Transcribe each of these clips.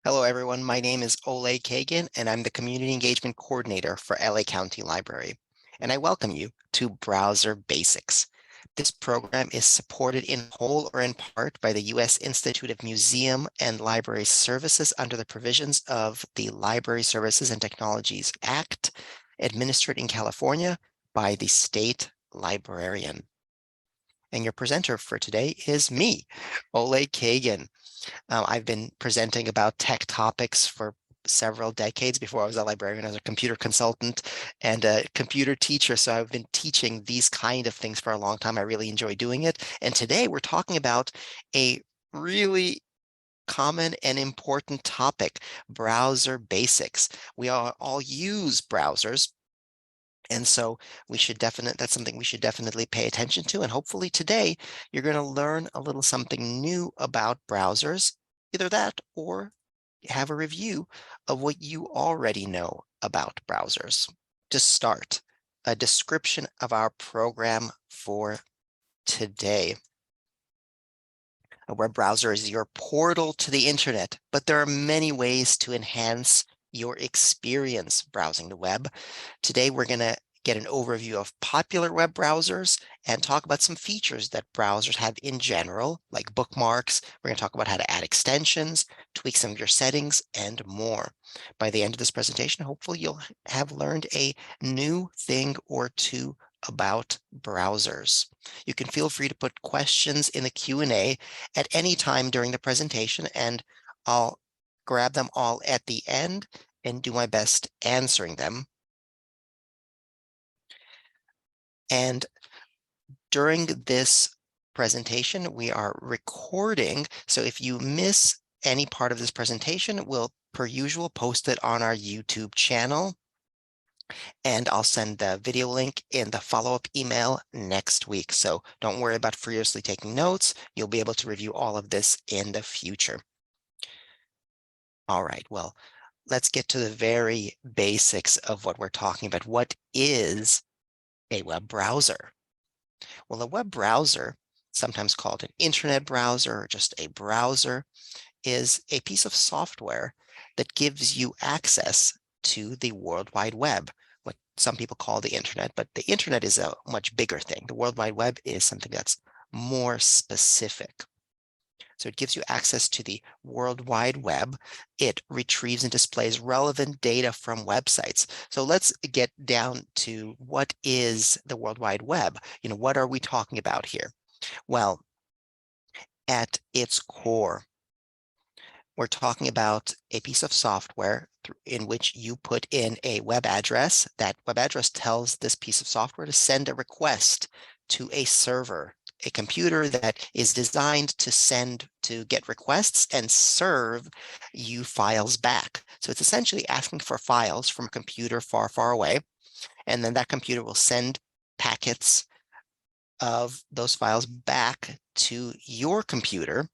Hello, everyone. My name is Ole Kagan, and I'm the Community Engagement Coordinator for LA County Library. And I welcome you to Browser Basics. This program is supported in whole or in part by the U.S. Institute of Museum and Library Services under the provisions of the Library Services and Technologies Act, administered in California by the state librarian. And your presenter for today is me, Ole Kagan. I've been presenting about tech topics for several decades. Before I was a librarian, I was a computer consultant and a computer teacher. So I've been teaching these kind of things for a long time. I really enjoy doing it. And today we're talking about a really common and important topic, browser basics. We all use browsers. And so that's something we should definitely pay attention to. And hopefully today you're going to learn a little something new about browsers, either that or have a review of what you already know about browsers. To start, a description of our program for today. A web browser is your portal to the internet, but there are many ways to enhance your experience browsing the web. Today, we're going to get an overview of popular web browsers and talk about some features that browsers have in general, like bookmarks. We're going to talk about how to add extensions, tweak some of your settings, and more. By the end of this presentation, hopefully you'll have learned a new thing or two about browsers. You can feel free to put questions in the Q&A at any time during the presentation, and I'll grab them all at the end and do my best answering them. And during this presentation, we are recording. So if you miss any part of this presentation, we'll, per usual, post it on our YouTube channel. And I'll send the video link in the follow-up email next week. So don't worry about furiously taking notes. You'll be able to review all of this in the future. All right, well, let's get to the very basics of what we're talking about. What is a web browser? Well, a web browser, sometimes called an internet browser or just a browser, is a piece of software that gives you access to the World Wide Web, what some people call the internet, but the internet is a much bigger thing. The World Wide Web is something that's more specific. So it gives you access to the World Wide Web. It retrieves and displays relevant data from websites. So let's get down to what is the World Wide Web? What are we talking about here? Well, at its core, we're talking about a piece of software in which you put in a web address. That web address tells this piece of software to send a request to a server, a computer that is designed to get requests and serve you files back. So it's essentially asking for files from a computer far, far away. And then that computer will send packets of those files back to your computer,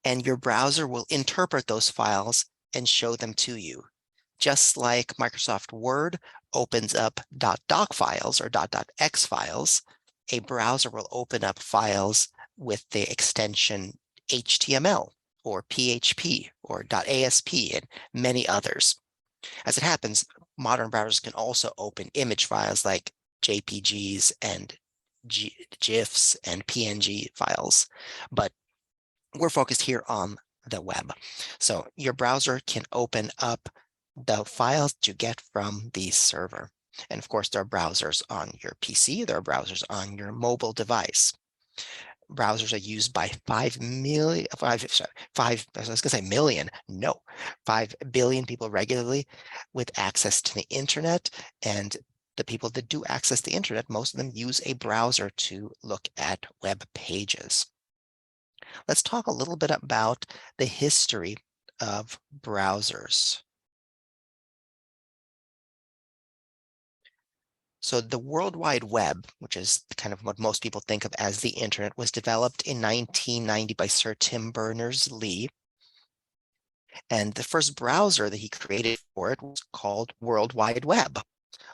and your browser will interpret those files and show them to you. Just like Microsoft Word opens up .doc files or .docx files, a browser will open up files with the extension HTML or PHP or .asp and many others. As it happens, modern browsers can also open image files like JPGs and GIFs and PNG files, but we're focused here on the web. So your browser can open up the files that you get from the server. And of course, there are browsers on your PC, there are browsers on your mobile device. Browsers are used by 5 billion people regularly with access to the internet. And the people that do access the internet, most of them use a browser to look at web pages. Let's talk a little bit about the history of browsers. So the World Wide Web, which is kind of what most people think of as the internet, was developed in 1990 by Sir Tim Berners-Lee. And the first browser that he created for it was called World Wide Web,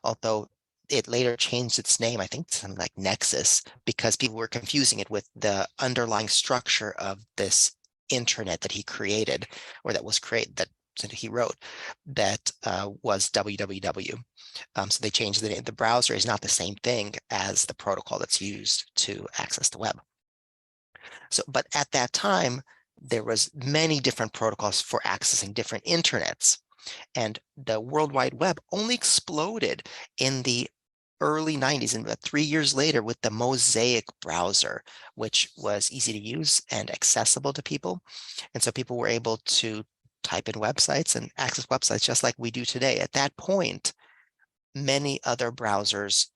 although it later changed its name, I think, to something like Nexus, because people were confusing it with the underlying structure of this internet that he created, or that was created, that he wrote, that was www. So they changed the name. The browser is not the same thing as the protocol that's used to access the web. So, but at that time, there was many different protocols for accessing different internets. And the World Wide Web only exploded in the early 90s, and about 3 years later with the Mosaic browser, which was easy to use and accessible to people. And so people were able to type in websites and access websites just like we do today. At that point, many other browsers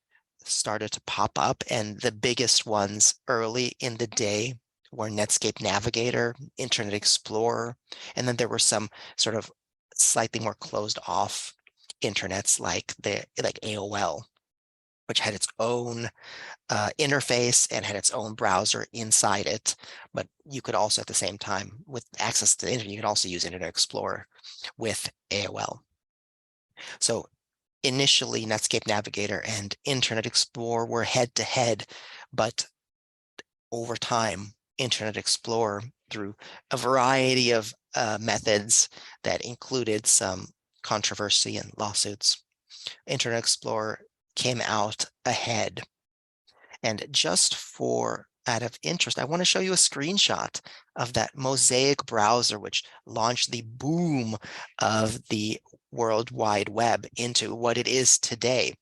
started to pop up, and the biggest ones early in the day were Netscape Navigator, Internet Explorer, and then there were some sort of slightly more closed off internets like AOL, which had its own interface and had its own browser inside it. But you could also, at the same time, with access to the internet, you could also use Internet Explorer with AOL. So initially, Netscape Navigator and Internet Explorer were head to head, but over time, Internet Explorer, through a variety of methods that included some controversy and lawsuits, Internet Explorer came out ahead. And just for out of interest, I want to show you a screenshot of that Mosaic browser, which launched the boom of the World Wide Web into what it is today.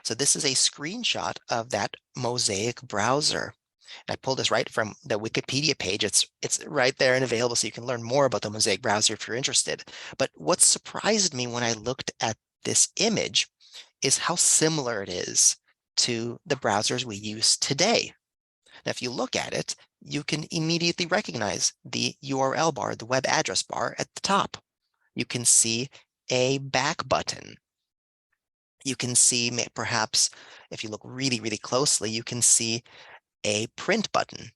So this is a screenshot of that Mosaic browser. And I pulled this right from the Wikipedia page. It's right there and available, so you can learn more about the Mosaic browser if you're interested. But what surprised me when I looked at this image is how similar it is to the browsers we use today. Now, if you look at it, you can immediately recognize the URL bar, the web address bar at the top. You can see a back button. You can see, perhaps, if you look really, really closely, you can see a print button.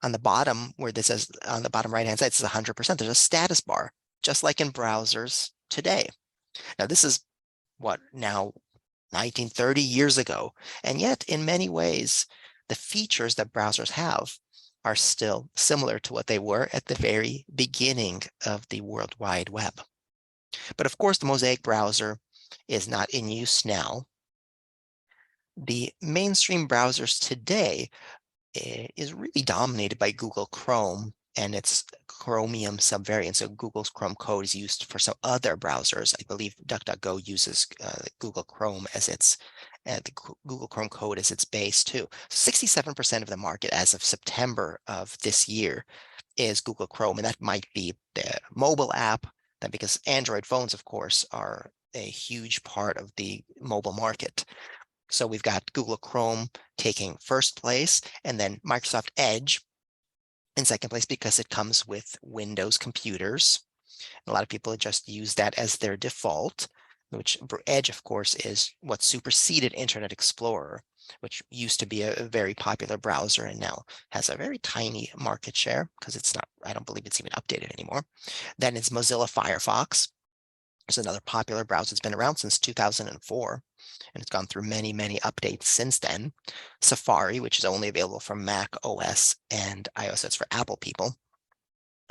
On the bottom, where this says, on the bottom right-hand side, it says 100%. There's a status bar, just like in browsers today. Now, this is what, now 19, 30 years ago. And yet, in many ways, the features that browsers have are still similar to what they were at the very beginning of the World Wide Web. But of course, the Mosaic browser is not in use now. The mainstream browsers today is really dominated by Google Chrome and its Chromium subvariant. So Google's Chrome code is used for some other browsers. I believe DuckDuckGo uses Google Chrome as its, the Google Chrome code as its base too. 67% of the market as of September of this year is Google Chrome, and that might be the mobile app, that because Android phones, of course, are a huge part of the mobile market. So we've got Google Chrome taking first place, and then Microsoft Edge in second place because it comes with Windows computers. A lot of people just use that as their default, which Edge, of course, is what superseded Internet Explorer, which used to be a very popular browser and now has a very tiny market share because it's not, I don't believe it's even updated anymore. Then it's Mozilla Firefox. It's another popular browser that's been around since 2004, and it's gone through many, many updates since then. Safari, which is only available for Mac OS and iOS, that's for Apple people.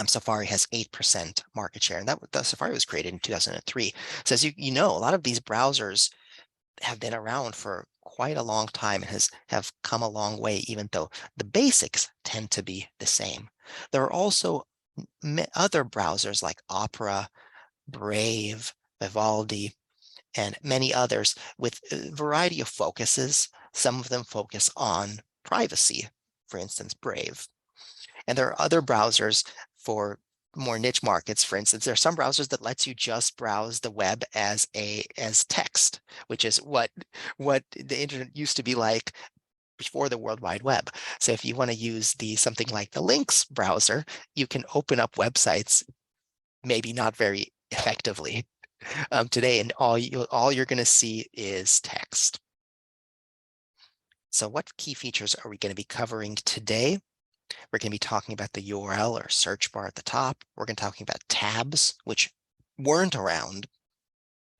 Safari has 8% market share, and the Safari was created in 2003. So as you know, a lot of these browsers have been around for quite a long time and have come a long way, even though the basics tend to be the same. There are also other browsers like Opera, Brave, Vivaldi, and many others with a variety of focuses. Some of them focus on privacy, for instance, Brave. And there are other browsers for more niche markets. For instance, there are some browsers that lets you just browse the web as text, which is what the internet used to be like before the World Wide Web. So if you want to use something like the Lynx browser, you can open up websites, maybe not very effectively today, and all you're going to see is text. So what key features are we going to be covering today? We're going to be talking about the URL or search bar at the top. We're going to be talking about tabs, which weren't around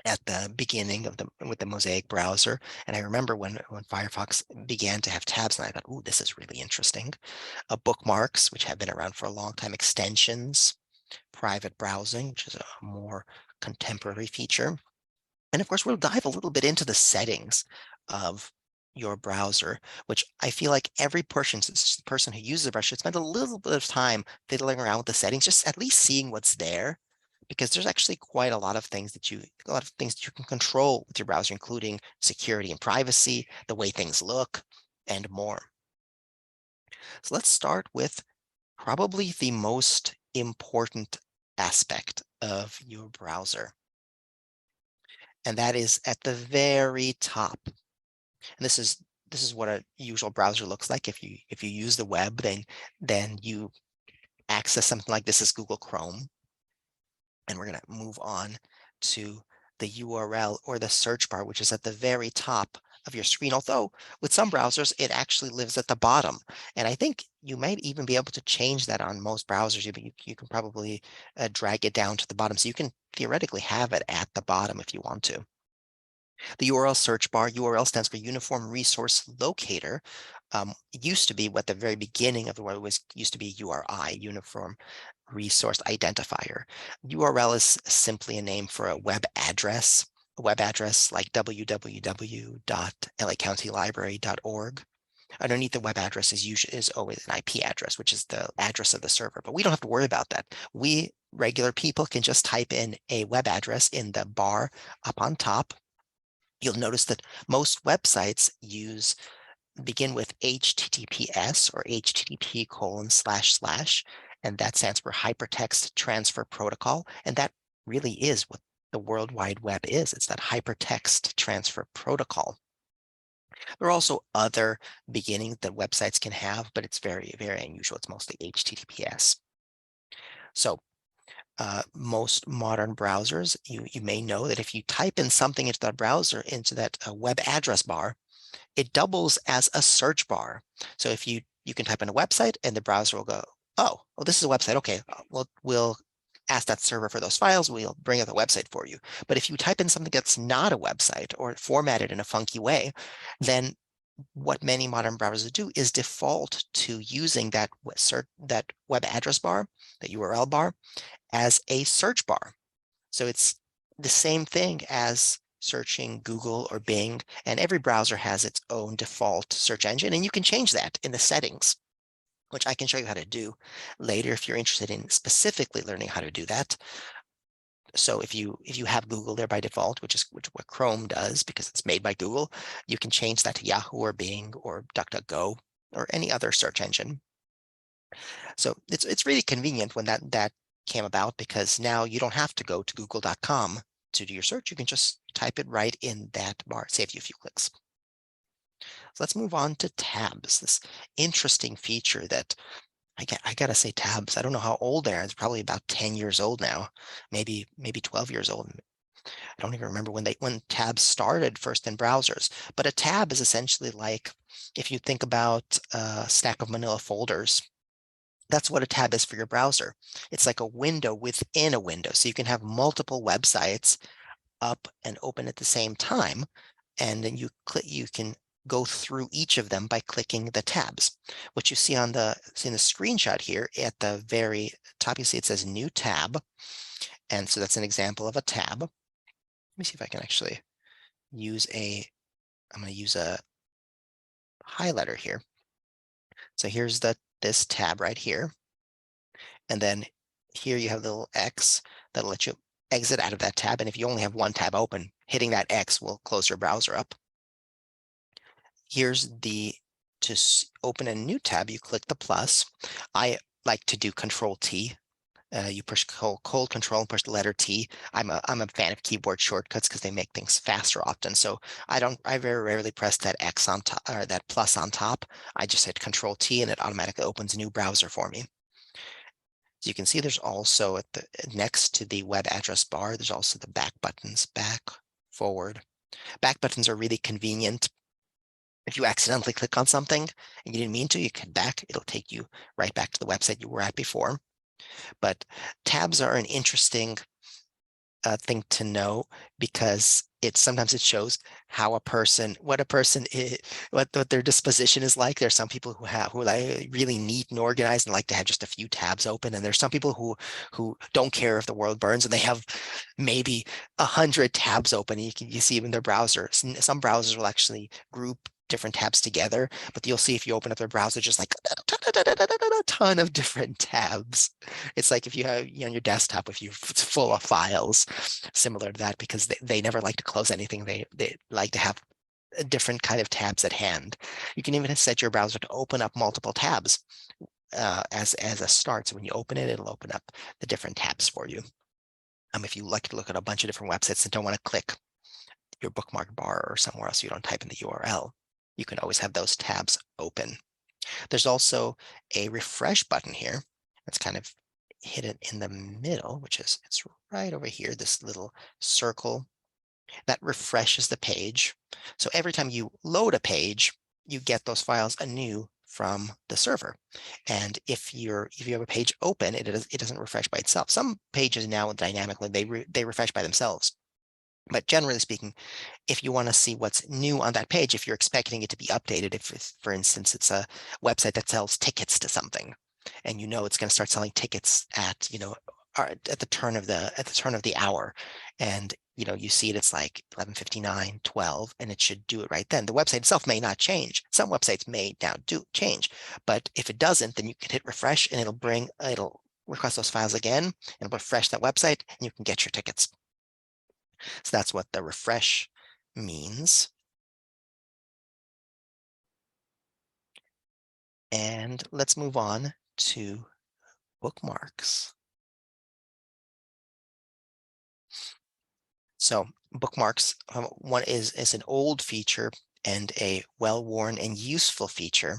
at the beginning of with the Mosaic browser. And I remember when Firefox began to have tabs, and I thought, "Ooh, this is really interesting." Bookmarks, which have been around for a long time, extensions, private browsing, which is a more contemporary feature. And of course, we'll dive a little bit into the settings of your browser, which I feel like every person who uses the browser should spend a little bit of time fiddling around with the settings, just at least seeing what's there, because there's actually quite a lot of things that you can control with your browser, including security and privacy, the way things look, and more. So let's start with probably the most important aspect of your browser, and that is at the very top. And this is what a usual browser looks like. If you use the web, then you access something like this as Google Chrome. And we're going to move on to the URL or the search bar, which is at the very top of your screen. Although with some browsers, it actually lives at the bottom. And I think you might even be able to change that on most browsers. You can probably drag it down to the bottom. So you can theoretically have it at the bottom if you want to. The URL search bar, URL stands for Uniform Resource Locator. It used to be what the very beginning of the word was used to be URI, Uniform Resource Identifier. URL is simply a name for a web address like www.lacountylibrary.org. Underneath the web address is always an IP address, which is the address of the server, but we don't have to worry about that. We regular people can just type in a web address in the bar up on top. You'll notice that most websites begin with HTTPS or HTTP://, and that stands for Hypertext Transfer Protocol. And that really is what the World Wide Web is. It's that hypertext transfer protocol. There are also other beginnings that websites can have, but it's very, very unusual. It's mostly HTTPS. So most modern browsers, you may know that if you type in something into that browser, into that web address bar, it doubles as a search bar. So if you can type in a website and the browser will go, oh, well, this is a website. Okay, we'll ask that server for those files. We'll bring up the website for you. But if you type in something that's not a website or formatted in a funky way, then what many modern browsers do is default to using that web address bar, that URL bar, as a search bar. So it's the same thing as searching Google or Bing, and every browser has its own default search engine, and you can change that in the settings, which I can show you how to do later if you're interested in specifically learning how to do that. So if you have Google there by default, which what Chrome does because it's made by Google, you can change that to Yahoo or Bing or DuckDuckGo or any other search engine. So it's really convenient when that came about, because now you don't have to go to google.com to do your search. You can just type it right in that bar. Saves you a few clicks. So let's move on to tabs, this interesting feature that I gotta say, tabs, I don't know how old they are. It's probably about 10 years old now, maybe 12 years old. I don't even remember when tabs started first in browsers. But a tab is essentially like, if you think about a stack of manila folders, that's what a tab is for your browser. It's like a window within a window. So you can have multiple websites up and open at the same time. And then you can go through each of them by clicking the tabs. What you see in the screenshot here at the very top, you see it says new tab. And so that's an example of a tab. Let me see if I can actually I'm going to use a highlighter here. So here's this tab right here. And then here you have the little X that'll let you exit out of that tab. And if you only have one tab open, hitting that X will close your browser up. Here's to open a new tab, you click the plus. I like to do Control T. You push hold Control and push the letter T. I'm a fan of keyboard shortcuts because they make things faster often. So I very rarely press that X on top or that plus on top. I just hit Control T and it automatically opens a new browser for me. So you can see there's also next to the web address bar, there's also the back buttons, back, forward. Back buttons are really convenient. If you accidentally click on something and you didn't mean to, you can back, it'll take you right back to the website you were at before. But tabs are an interesting thing to know, because sometimes it shows how what a person is, what their disposition is like. There's some people who like really neat and organized and like to have just a few tabs open, and there's some people who don't care if the world burns and they have maybe 100 tabs open. You see in their browser. Some browsers will actually group different tabs together, but you'll see if you open up their browser, just like a ton of different tabs. It's like if you have on your desktop, if it's full of files, similar to that, because they never like to close anything. They like to have a different kind of tabs at hand. You can even set your browser to open up multiple tabs as a start. So when you open it, it'll open up the different tabs for you. If you like to look at a bunch of different websites and don't want to click your bookmark bar or somewhere else, you don't type in the URL, you can always have those tabs open. There's also a refresh button here. That's kind of hidden in the middle, it's right over here, this little circle that refreshes the page. So every time you load a page, you get those files anew from the server. And if you have a page open, it doesn't refresh by itself. Some pages now dynamically they refresh by themselves. But generally speaking, if you want to see what's new on that page, if you're expecting it to be updated, if for instance, it's a website that sells tickets to something, and it's going to start selling tickets at the turn of the hour, and you see it's like 11:59, 12, and it should do it right then. The website itself may not change. Some websites may now do change, but if it doesn't, then you can hit refresh and it'll request those files again and it'll refresh that website and you can get your tickets. So that's what the refresh means. And let's move on to bookmarks. So bookmarks, one is an old feature and a well-worn and useful feature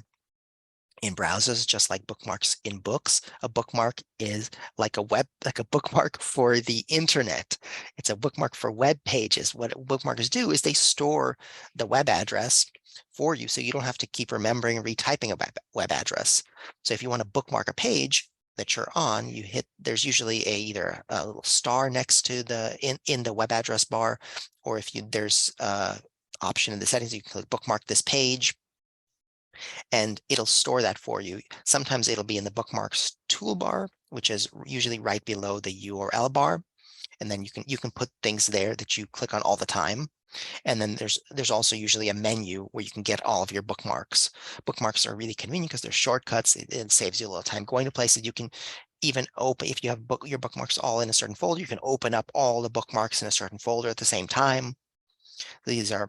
in browsers, just like bookmarks in books. A bookmark is like a bookmark for the internet. It's a bookmark for web pages. What bookmarks do is they store the web address for you, so you don't have to keep remembering and retyping a web address. So if you want to bookmark a page that you're on, there's usually either a little star next to in the web address bar, or if there's option in the settings, you can click bookmark this page, and it'll store that for you. Sometimes it'll be in the bookmarks toolbar, which is usually right below the URL bar. And then you can put things there that you click on all the time. And then there's also usually a menu where you can get all of your bookmarks. Bookmarks are really convenient because they're shortcuts. It saves you a little time going to places. You can even open, if you have your bookmarks all in a certain folder, you can open up all the bookmarks in a certain folder at the same time. These are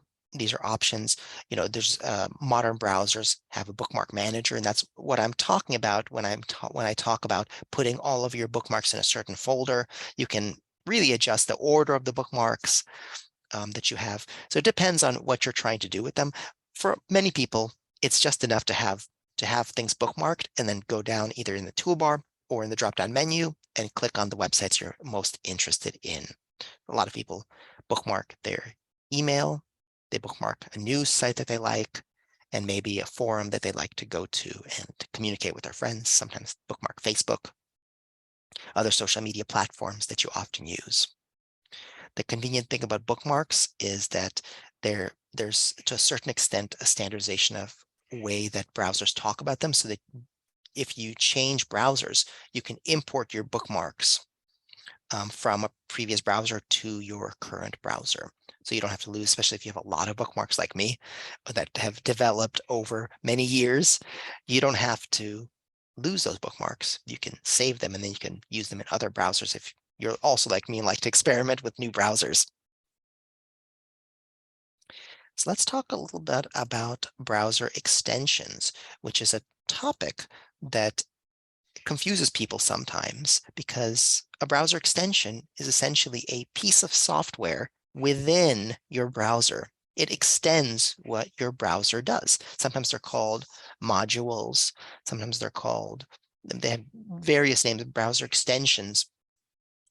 options. There's modern browsers have a bookmark manager, and that's what I'm talking about when I talk about putting all of your bookmarks in a certain folder. You can really adjust the order of the bookmarks that you have. So it depends on what you're trying to do with them. For many people, it's just enough to have things bookmarked and then go down either in the toolbar or in the drop-down menu and click on the websites you're most interested in. A lot of people bookmark their email, they bookmark a news site that they like, and maybe a forum that they like to go to and communicate with their friends. Sometimes bookmark Facebook, other social media platforms that you often use. The convenient thing about bookmarks is that there's to a certain extent a standardization of way that browsers talk about them, so that if you change browsers, you can import your bookmarks from a previous browser to your current browser. So you don't have to lose, especially if you have a lot of bookmarks like me that have developed over many years. You don't have to lose those bookmarks. You can save them and then you can use them in other browsers if you're also like me and like to experiment with new browsers. So let's talk a little bit about browser extensions, which is a topic that confuses people sometimes, because a browser extension is essentially a piece of software within your browser. It extends what your browser does. Sometimes they're called modules. Sometimes they have various names. Browser extensions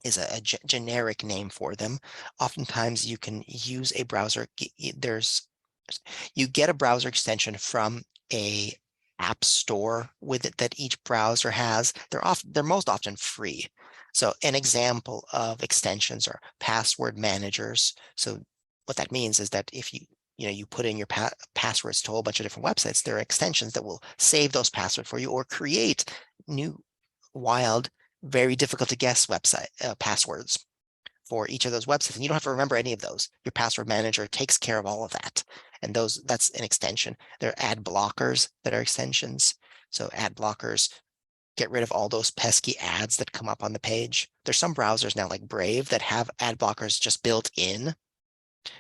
is a generic name for them. Oftentimes you can use a browser. You get a browser extension from a app store with it that each browser has. They're most often free. So an example of extensions are password managers. So what that means is that if you put in your passwords to a whole bunch of different websites, there are extensions that will save those passwords for you or create new, wild, very difficult to guess website passwords for each of those websites. And you don't have to remember any of those. Your password manager takes care of all of that. And that's an extension. There are ad blockers that are extensions. So ad blockers get rid of all those pesky ads that come up on the page. There's some browsers now like Brave that have ad blockers just built in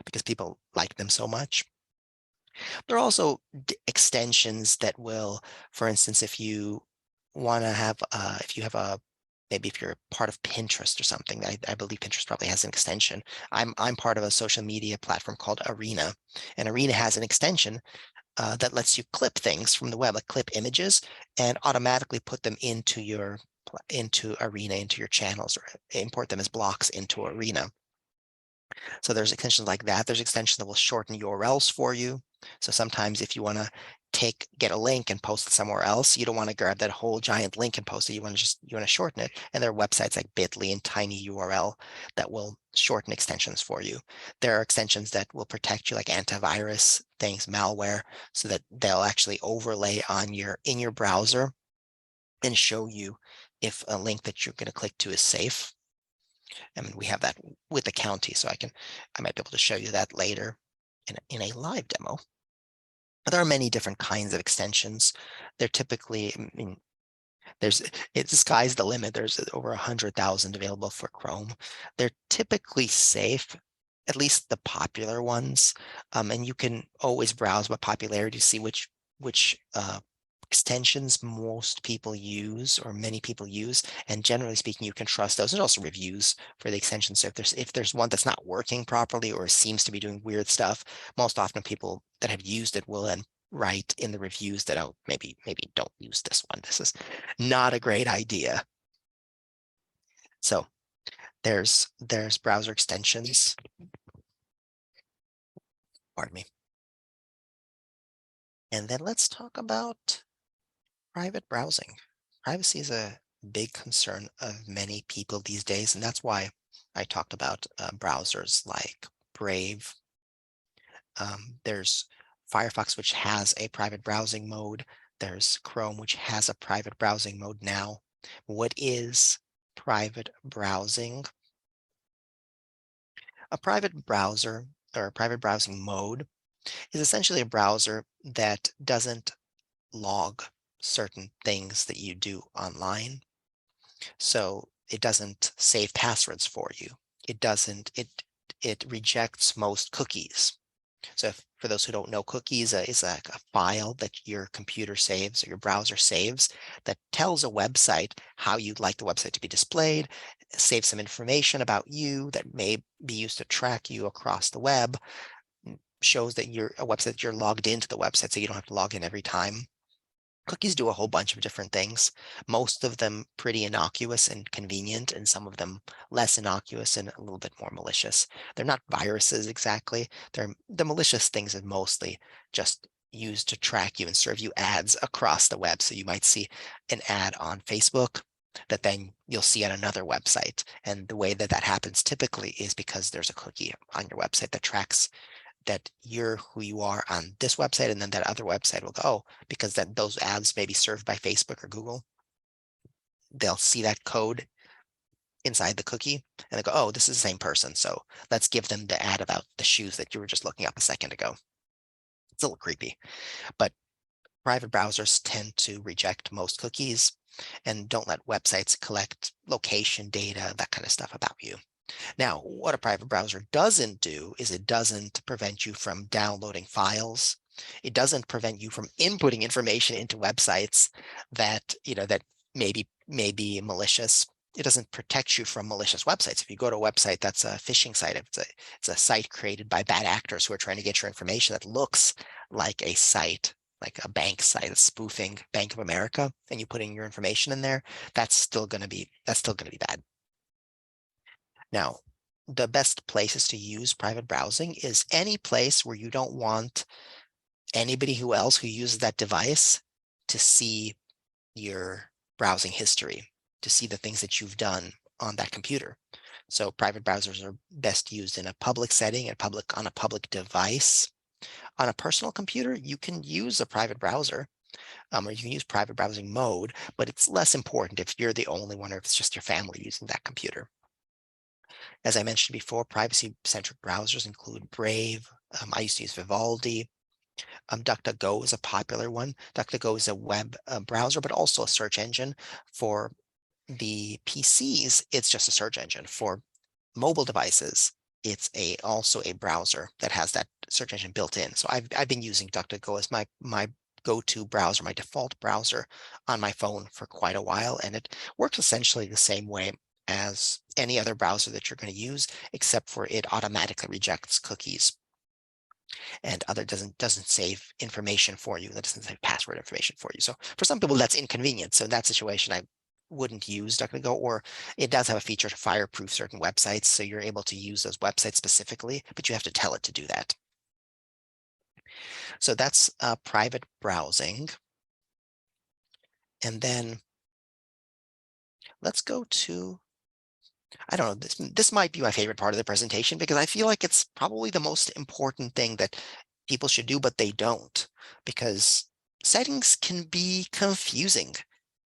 because people like them so much. There are also extensions that will, for instance, if you want to have, if you have maybe if you're part of Pinterest or something, I believe Pinterest probably has an extension. I'm part of a social media platform called Arena, and Arena has an extension that lets you clip things from the web, like clip images, and automatically put them into Arena, into your channels, or import them as blocks into Arena. So there's extensions like that. There's extensions that will shorten URLs for you. So sometimes if you want to get a link and post it somewhere else, you don't want to grab that whole giant link and post it. You want to shorten it. And there are websites like Bitly and TinyURL that will shorten extensions for you. There are extensions that will protect you, like antivirus things, malware, so that they'll actually overlay in your browser and show you if a link that you're going to click to is safe. I mean, we have that with the county, so I might be able to show you that later in a live demo. But there are many different kinds of extensions. They're typically, I mean, the sky's the limit. There's over 100,000 available for Chrome. They're typically safe, at least the popular ones. And you can always browse by popularity to see which extensions most people use or many people use, and generally speaking, you can trust those. There's also reviews for the extension. So if there's one that's not working properly or seems to be doing weird stuff, most often people that have used it will then write in the reviews that, oh, maybe don't use this one. This is not a great idea. So there's browser extensions. Pardon me. And then let's talk about private browsing. Privacy is a big concern of many people these days, and that's why I talked about browsers like Brave. There's Firefox, which has a private browsing mode. There's Chrome, which has a private browsing mode now. What is private browsing? A private browser or a private browsing mode is essentially a browser that doesn't log certain things that you do online. So it doesn't save passwords for you. It rejects most cookies. So for those who don't know, cookies is a file that your computer saves or your browser saves that tells a website how you'd like the website to be displayed, saves some information about you that may be used to track you across the web, shows that you're a website that you're logged into the website so you don't have to log in every time. Cookies do a whole bunch of different things, most of them pretty innocuous and convenient, and some of them less innocuous and a little bit more malicious. They're not viruses exactly. The malicious things are mostly just used to track you and serve you ads across the web. So you might see an ad on Facebook that then you'll see on another website. And the way that happens typically is because there's a cookie on your website that tracks that you're who you are on this website, and then that other website will go, oh, because those ads may be served by Facebook or Google. They'll see that code inside the cookie and they go, oh, this is the same person. So let's give them the ad about the shoes that you were just looking up a second ago. It's a little creepy, but private browsers tend to reject most cookies and don't let websites collect location data, that kind of stuff about you. Now, what a private browser doesn't do is it doesn't prevent you from downloading files. It doesn't prevent you from inputting information into websites that, that may be malicious. It doesn't protect you from malicious websites. If you go to a website that's a phishing site, if it's a site created by bad actors who are trying to get your information that looks like a site, like a bank site that's spoofing Bank of America, and you put in your information in there, that's still going to be bad. Now, the best places to use private browsing is any place where you don't want anybody who uses that device to see your browsing history, to see the things that you've done on that computer. So private browsers are best used in a public setting and on a public device. On a personal computer, you can use a private browser, or you can use private browsing mode, but it's less important if you're the only one or if it's just your family using that computer. As I mentioned before, privacy-centric browsers include Brave. I used to use Vivaldi. DuckDuckGo is a popular one. DuckDuckGo is a web browser, but also a search engine. For the PCs, it's just a search engine. For mobile devices, it's also a browser that has that search engine built in. So I've been using DuckDuckGo as my go-to browser, my default browser on my phone for quite a while, and it works essentially the same way as any other browser that you're going to use, except for it automatically rejects cookies and doesn't save information for you. That doesn't save password information for you. So for some people, that's inconvenient. So in that situation, I wouldn't use DuckDuckGo, or it does have a feature to fireproof certain websites. So you're able to use those websites specifically, but you have to tell it to do that. So that's private browsing. And then let's go to, I don't know, this might be my favorite part of the presentation because I feel like it's probably the most important thing that people should do, but they don't, because settings can be confusing.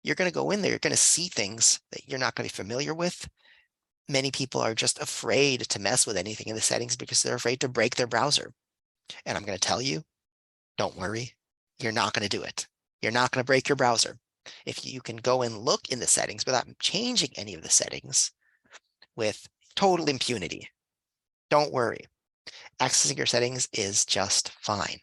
You're going to go in there, you're going to see things that you're not going to be familiar with. Many people are just afraid to mess with anything in the settings because they're afraid to break their browser. And I'm going to tell you, don't worry, you're not going to do it. You're not going to break your browser. If you can go and look in the settings without changing any of the settings with total impunity, don't worry. Accessing your settings is just fine.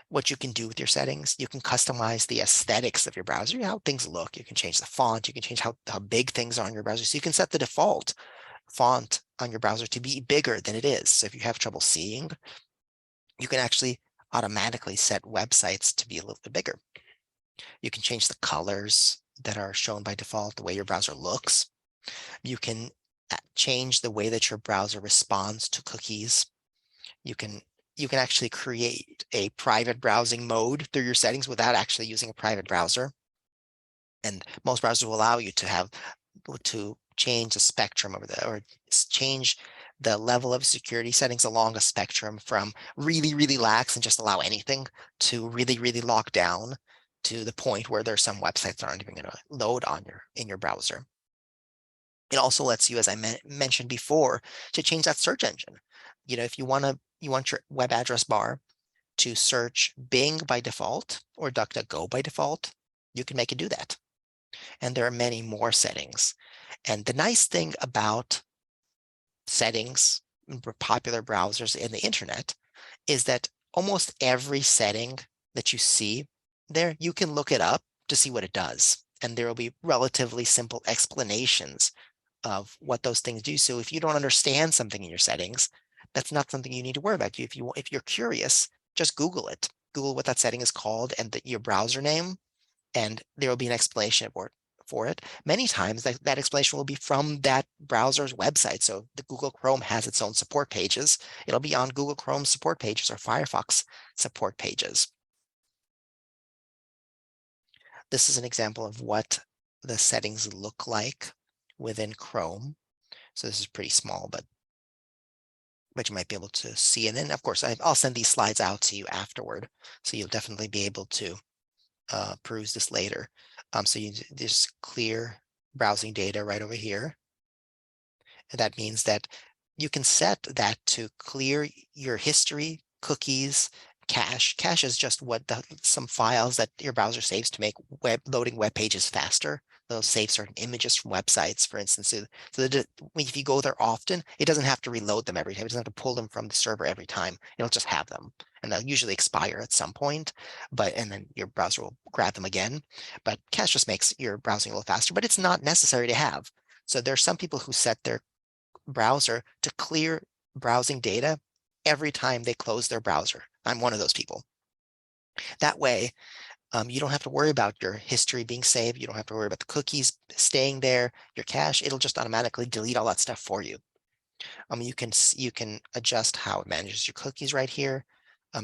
What you can do with your settings, you can customize the aesthetics of your browser, how things look. You can change the font, you can change how big things are on your browser. So you can set the default font on your browser to be bigger than it is. So if you have trouble seeing, you can actually automatically set websites to be a little bit bigger. You can change the colors that are shown by default, the way your browser looks. You can change the way that your browser responds to cookies. You can actually create a private browsing mode through your settings without actually using a private browser. And most browsers will allow you to change the spectrum or change the level of security settings along a spectrum from really, really lax and just allow anything to really, really lock down to the point where there's some websites that aren't even going to load in your browser. It also lets you, as I mentioned before, to change that search engine. If you want your web address bar to search Bing by default or DuckDuckGo by default, you can make it do that. And there are many more settings. And the nice thing about settings in popular browsers in the internet is that almost every setting that you see there, you can look it up to see what it does. And there will be relatively simple explanations of what those things do. So if you don't understand something in your settings, that's not something you need to worry about. If you're curious, just Google it. Google what that setting is called and your browser name, and there will be an explanation for it. Many times that explanation will be from that browser's website. So the Google Chrome has its own support pages. It'll be on Google Chrome support pages or Firefox support pages. This is an example of what the settings look like within Chrome. So this is pretty small, but you might be able to see. And then, of course, I'll send these slides out to you afterward, so you'll definitely be able to peruse this later. So there's clear browsing data right over here. And that means that you can set that to clear your history, cookies, cache. Cache is just some files that your browser saves to make loading web pages faster. They'll save certain images from websites, for instance. So that if you go there often, it doesn't have to reload them every time. It doesn't have to pull them from the server every time. It'll just have them, and they'll usually expire at some point. And then your browser will grab them again. But cache just makes your browsing a little faster, but it's not necessary to have. So there's some people who set their browser to clear browsing data every time they close their browser. I'm one of those people. That way, you don't have to worry about your history being saved. You don't have to worry about the cookies staying there, your cache. It'll just automatically delete all that stuff for you. You can adjust how it manages your cookies right here,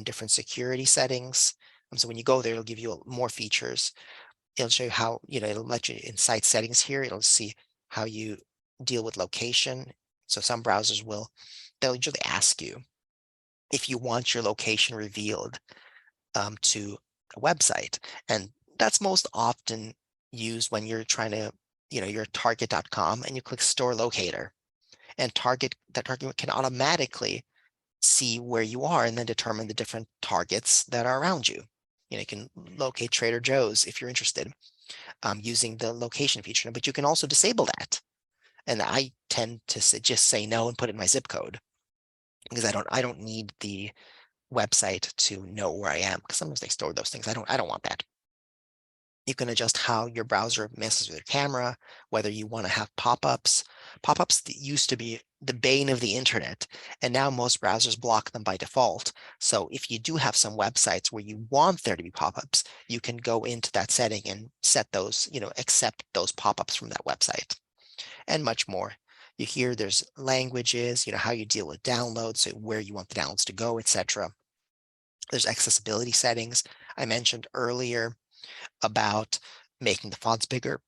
different security settings. So when you go there, it'll give you more features. It'll show you how, it'll let you in site settings here. It'll see how you deal with location. So some browsers they'll usually ask you if you want your location revealed to a website. And that's most often used when you're trying to, you're target.com and you click store locator, and that target can automatically see where you are and then determine the different targets that are around you. You can locate Trader Joe's if you're interested, using the location feature, but you can also disable that. And I tend to just say no and put in my zip code, because I don't need the website to know where I am, because sometimes they store those things. I don't want that. You can adjust how your browser messes with your camera, whether you want to have pop-ups. Pop-ups used to be the bane of the internet, and now most browsers block them by default. So if you do have some websites where you want there to be pop-ups, you can go into that setting and set those, accept those pop-ups from that website, and much more. You hear there's languages, how you deal with downloads, so where you want the downloads to go, etc. There's accessibility settings. I mentioned earlier about making the fonts bigger.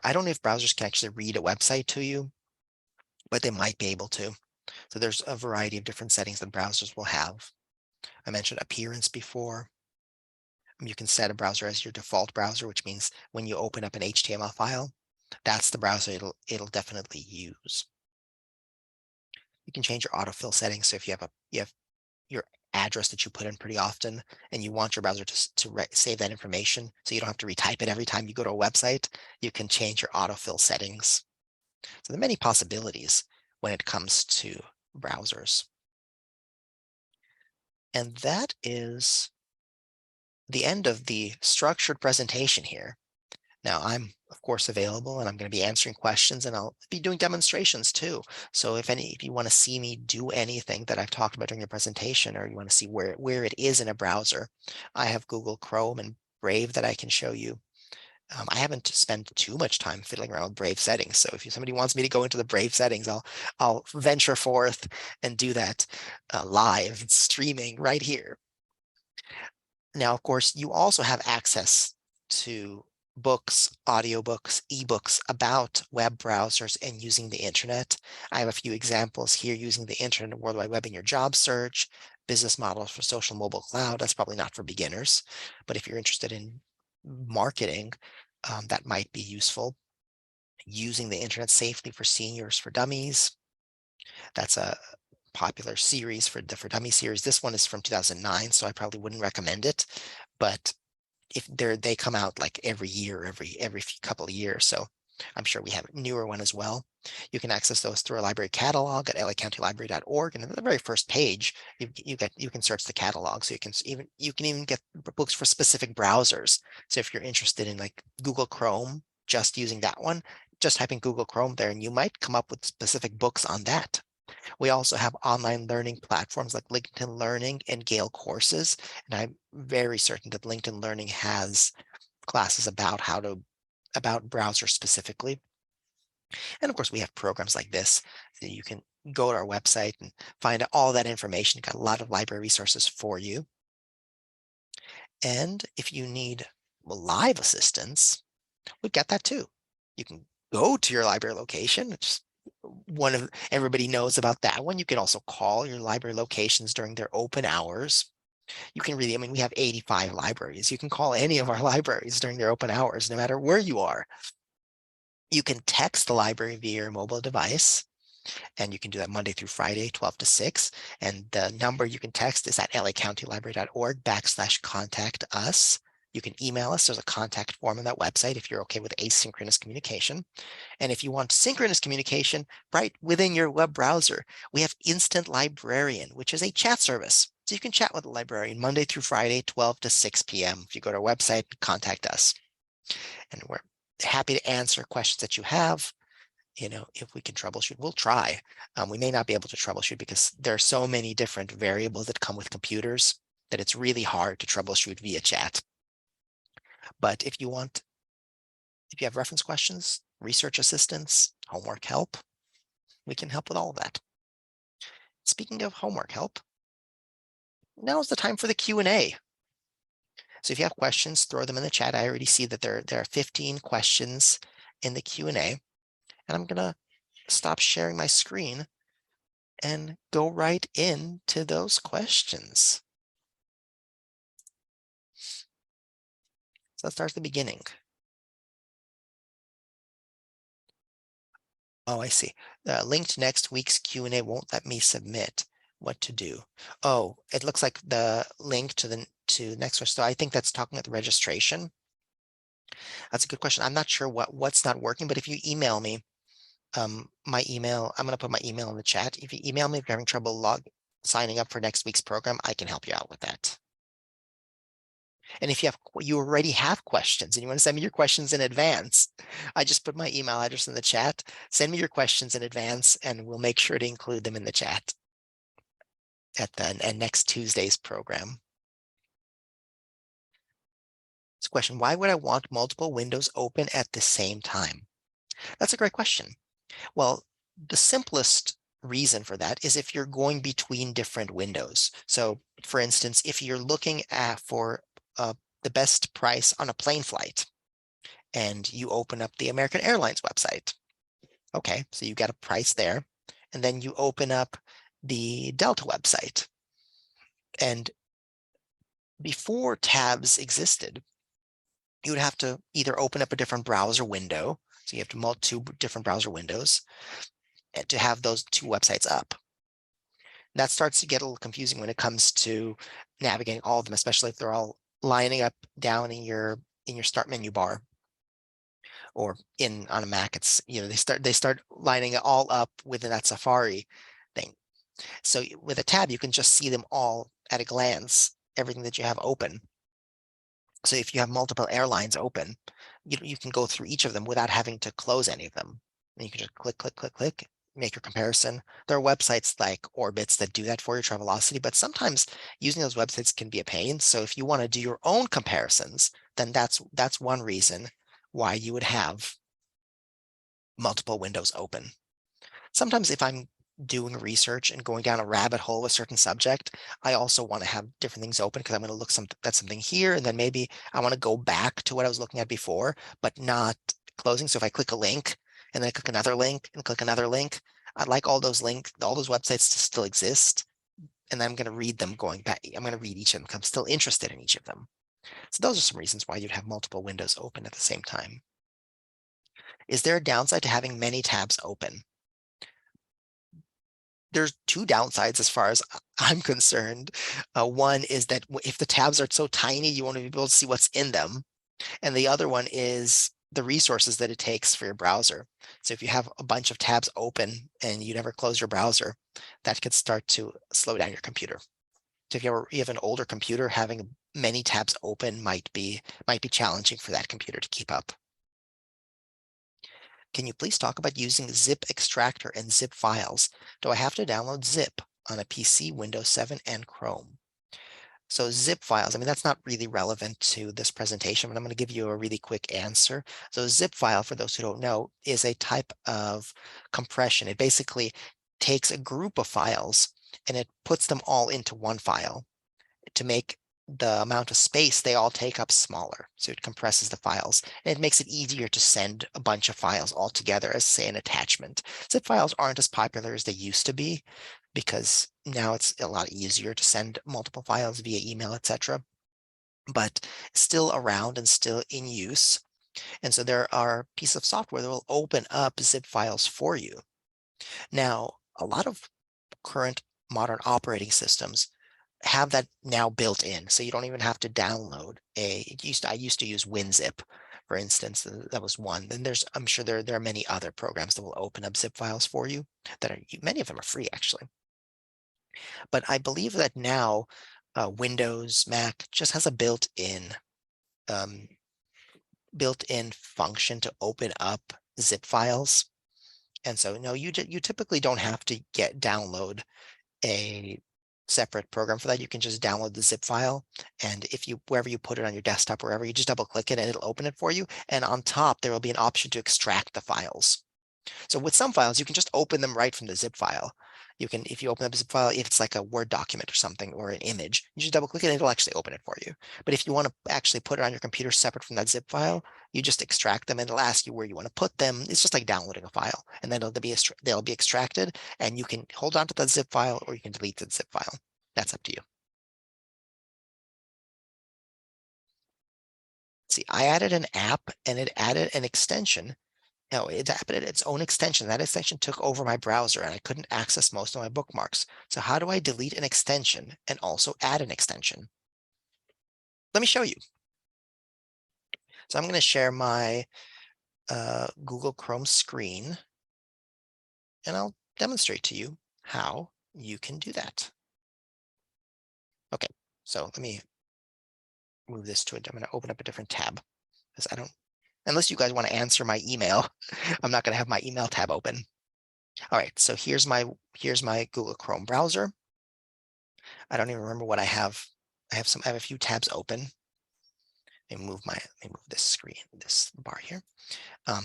I don't know if browsers can actually read a website to you, but they might be able to. So there's a variety of different settings that browsers will have. I mentioned appearance before. You can set a browser as your default browser, which means when you open up an HTML file, that's the browser it'll definitely use. You can change your autofill settings. So if you have your address that you put in pretty often, and you want your browser to save that information so you don't have to retype it every time you go to a website, you can change your autofill settings. So there are many possibilities when it comes to browsers. And that is the end of the structured presentation here. Now, I'm of course available, and I'm going to be answering questions, and I'll be doing demonstrations too. So if you want to see me do anything that I've talked about during the presentation, or you want to see where it is in a browser, I have Google Chrome and Brave that I can show you. I haven't spent too much time fiddling around with Brave settings. So if somebody wants me to go into the Brave settings, I'll venture forth and do that live streaming right here. Now, of course, you also have access to books, audiobooks, ebooks about web browsers and using the internet. I have a few examples here using the internet and World Wide Web in your job search, business models for social mobile cloud. That's probably not for beginners, but if you're interested in marketing, that might be useful. Using the internet safely for seniors for dummies. That's a popular series for Dummy series. This one is from 2009, so I probably wouldn't recommend it, but if they come out like every year, every couple of years. So I'm sure we have a newer one as well. You can access those through a library catalog at lacountylibrary.org. And at the very first page, you can search the catalog. So you can even get books for specific browsers. So if you're interested in like Google Chrome, just using that one, just type in Google Chrome there, and you might come up with specific books on that. We also have online learning platforms like LinkedIn Learning and Gale Courses. And I'm very certain that LinkedIn Learning has classes about about browsers specifically. And of course, we have programs like this, so you can go to our website and find all that information. Got a lot of library resources for you. And if you need live assistance, we've got that too. You can go to your library location. It's everybody knows about that one. You can also call your library locations during their open hours. You can really, we have 85 libraries. You can call any of our libraries during their open hours, no matter where you are. You can text the library via your mobile device, and you can do that Monday through Friday, 12 to 6. And the number you can text is at lacountylibrary.org/contact us. You can email us. There's a contact form on that website if you're okay with asynchronous communication. And if you want synchronous communication right within your web browser, we have Instant Librarian, which is a chat service. So you can chat with a librarian Monday through Friday, 12 to 6 p.m. If you go to our website, contact us. And we're happy to answer questions that you have. If we can troubleshoot, we'll try. We may not be able to troubleshoot because there are so many different variables that come with computers that it's really hard to troubleshoot via chat. But if you have reference questions, research assistance, homework help, we can help with all of that. Speaking of homework help, now is the time for the Q&A. So if you have questions, throw them in the chat. I already see that there are 15 questions in the Q&A, and I'm gonna stop sharing my screen and go right into those questions. So let's start at the beginning. Oh, I see. Link to next week's Q&A won't let me submit. What to do? Oh, it looks like the link to the next one. So I think that's talking about the registration. That's a good question. I'm not sure what's not working, but if you email me, my email, I'm going to put my email in the chat. If you email me if you're having trouble signing up for next week's program, I can help you out with that. And if you already have questions and you want to send me your questions in advance, I just put my email address in the chat. Send me your questions in advance and we'll make sure to include them in the chat at the next Tuesday's program. This question, why would I want multiple windows open at the same time? That's a great question. Well, the simplest reason for that is if you're going between different windows. So for instance, if you're looking for the best price on a plane flight and you open up the American Airlines website. Okay, so you get a price there. And then you open up the Delta website. And before tabs existed, you would have to either open up a different browser window. So you have to two different browser windows to have those two websites up. That starts to get a little confusing when it comes to navigating all of them, especially if they're all lining up down in your start menu bar. Or on a Mac, it's they start lining it all up within that Safari thing. So with a tab, you can just see them all at a glance, everything that you have open. So if you have multiple airlines open, you can go through each of them without having to close any of them. And you can just click, click, click, click, make your comparison. There are websites like Orbitz that do that for you, Travelocity, but sometimes using those websites can be a pain. So if you want to do your own comparisons, then that's one reason why you would have multiple windows open. Sometimes if I'm doing research and going down a rabbit hole with a certain subject, I also want to have different things open because I'm going to look at something here, and then maybe I want to go back to what I was looking at before, but not closing. So if I click a link and then I click another link and click another link, I'd like all those websites to still exist. And then I'm going to read them going back. I'm going to read each of them because I'm still interested in each of them. So those are some reasons why you'd have multiple windows open at the same time. Is there a downside to having many tabs open? There's two downsides as far as I'm concerned. One is that if the tabs are so tiny, you won't be able to see what's in them. And the other one is the resources that it takes for your browser. So if you have a bunch of tabs open and you never close your browser, that could start to slow down your computer. So if you have an older computer, having many tabs open might be challenging for that computer to keep up. Can you please talk about using zip extractor and zip files? Do I have to download zip on a PC, Windows 7, and Chrome? So zip files, I mean, that's not really relevant to this presentation, but I'm going to give you a really quick answer. So zip file, for those who don't know, is a type of compression. It basically takes a group of files and it puts them all into one file to make the amount of space they all take up smaller. So it compresses the files and it makes it easier to send a bunch of files all together as, say, an attachment. Zip files aren't as popular as they used to be because now it's a lot easier to send multiple files via email, etc. But still around and still in use. And so there are pieces of software that will open up zip files for you. Now, a lot of current modern operating systems have that now built in, so you don't even have to download I used to use WinZip, for instance. That was one. Then I'm sure there are many other programs that will open up zip files for you many of them are free actually. But I believe that now Windows, Mac just has a um, built-in function to open up zip files. And so no, you typically don't have to download a separate program for that. You can just download the zip file, and wherever you put it on your desktop, wherever, you just double click it and it'll open it for you. And on top, there will be an option to extract the files. So with some files, you can just open them right from the zip file. You can, if you open up a zip file, if it's like a Word document or something, or an image, you just double click it and it'll actually open it for you. But if you want to actually put it on your computer separate from that zip file, you just extract them and it'll ask you where you want to put them. It's just like downloading a file, and then they'll be extracted, and you can hold on to that zip file or you can delete the zip file. That's up to you. See, I added an app and it added an extension. No, it added its own extension. That extension took over my browser and I couldn't access most of my bookmarks. So how do I delete an extension and also add an extension? Let me show you. So I'm going to share my Google Chrome screen, and I'll demonstrate to you how you can do that. Okay, so let me move this to I'm going to open up a different tab, because I don't, unless you guys want to answer my email, I'm not going to have my email tab open. All right, so here's my Google Chrome browser. I don't even remember what I have. I have a few tabs open. Let me move this screen, this bar here.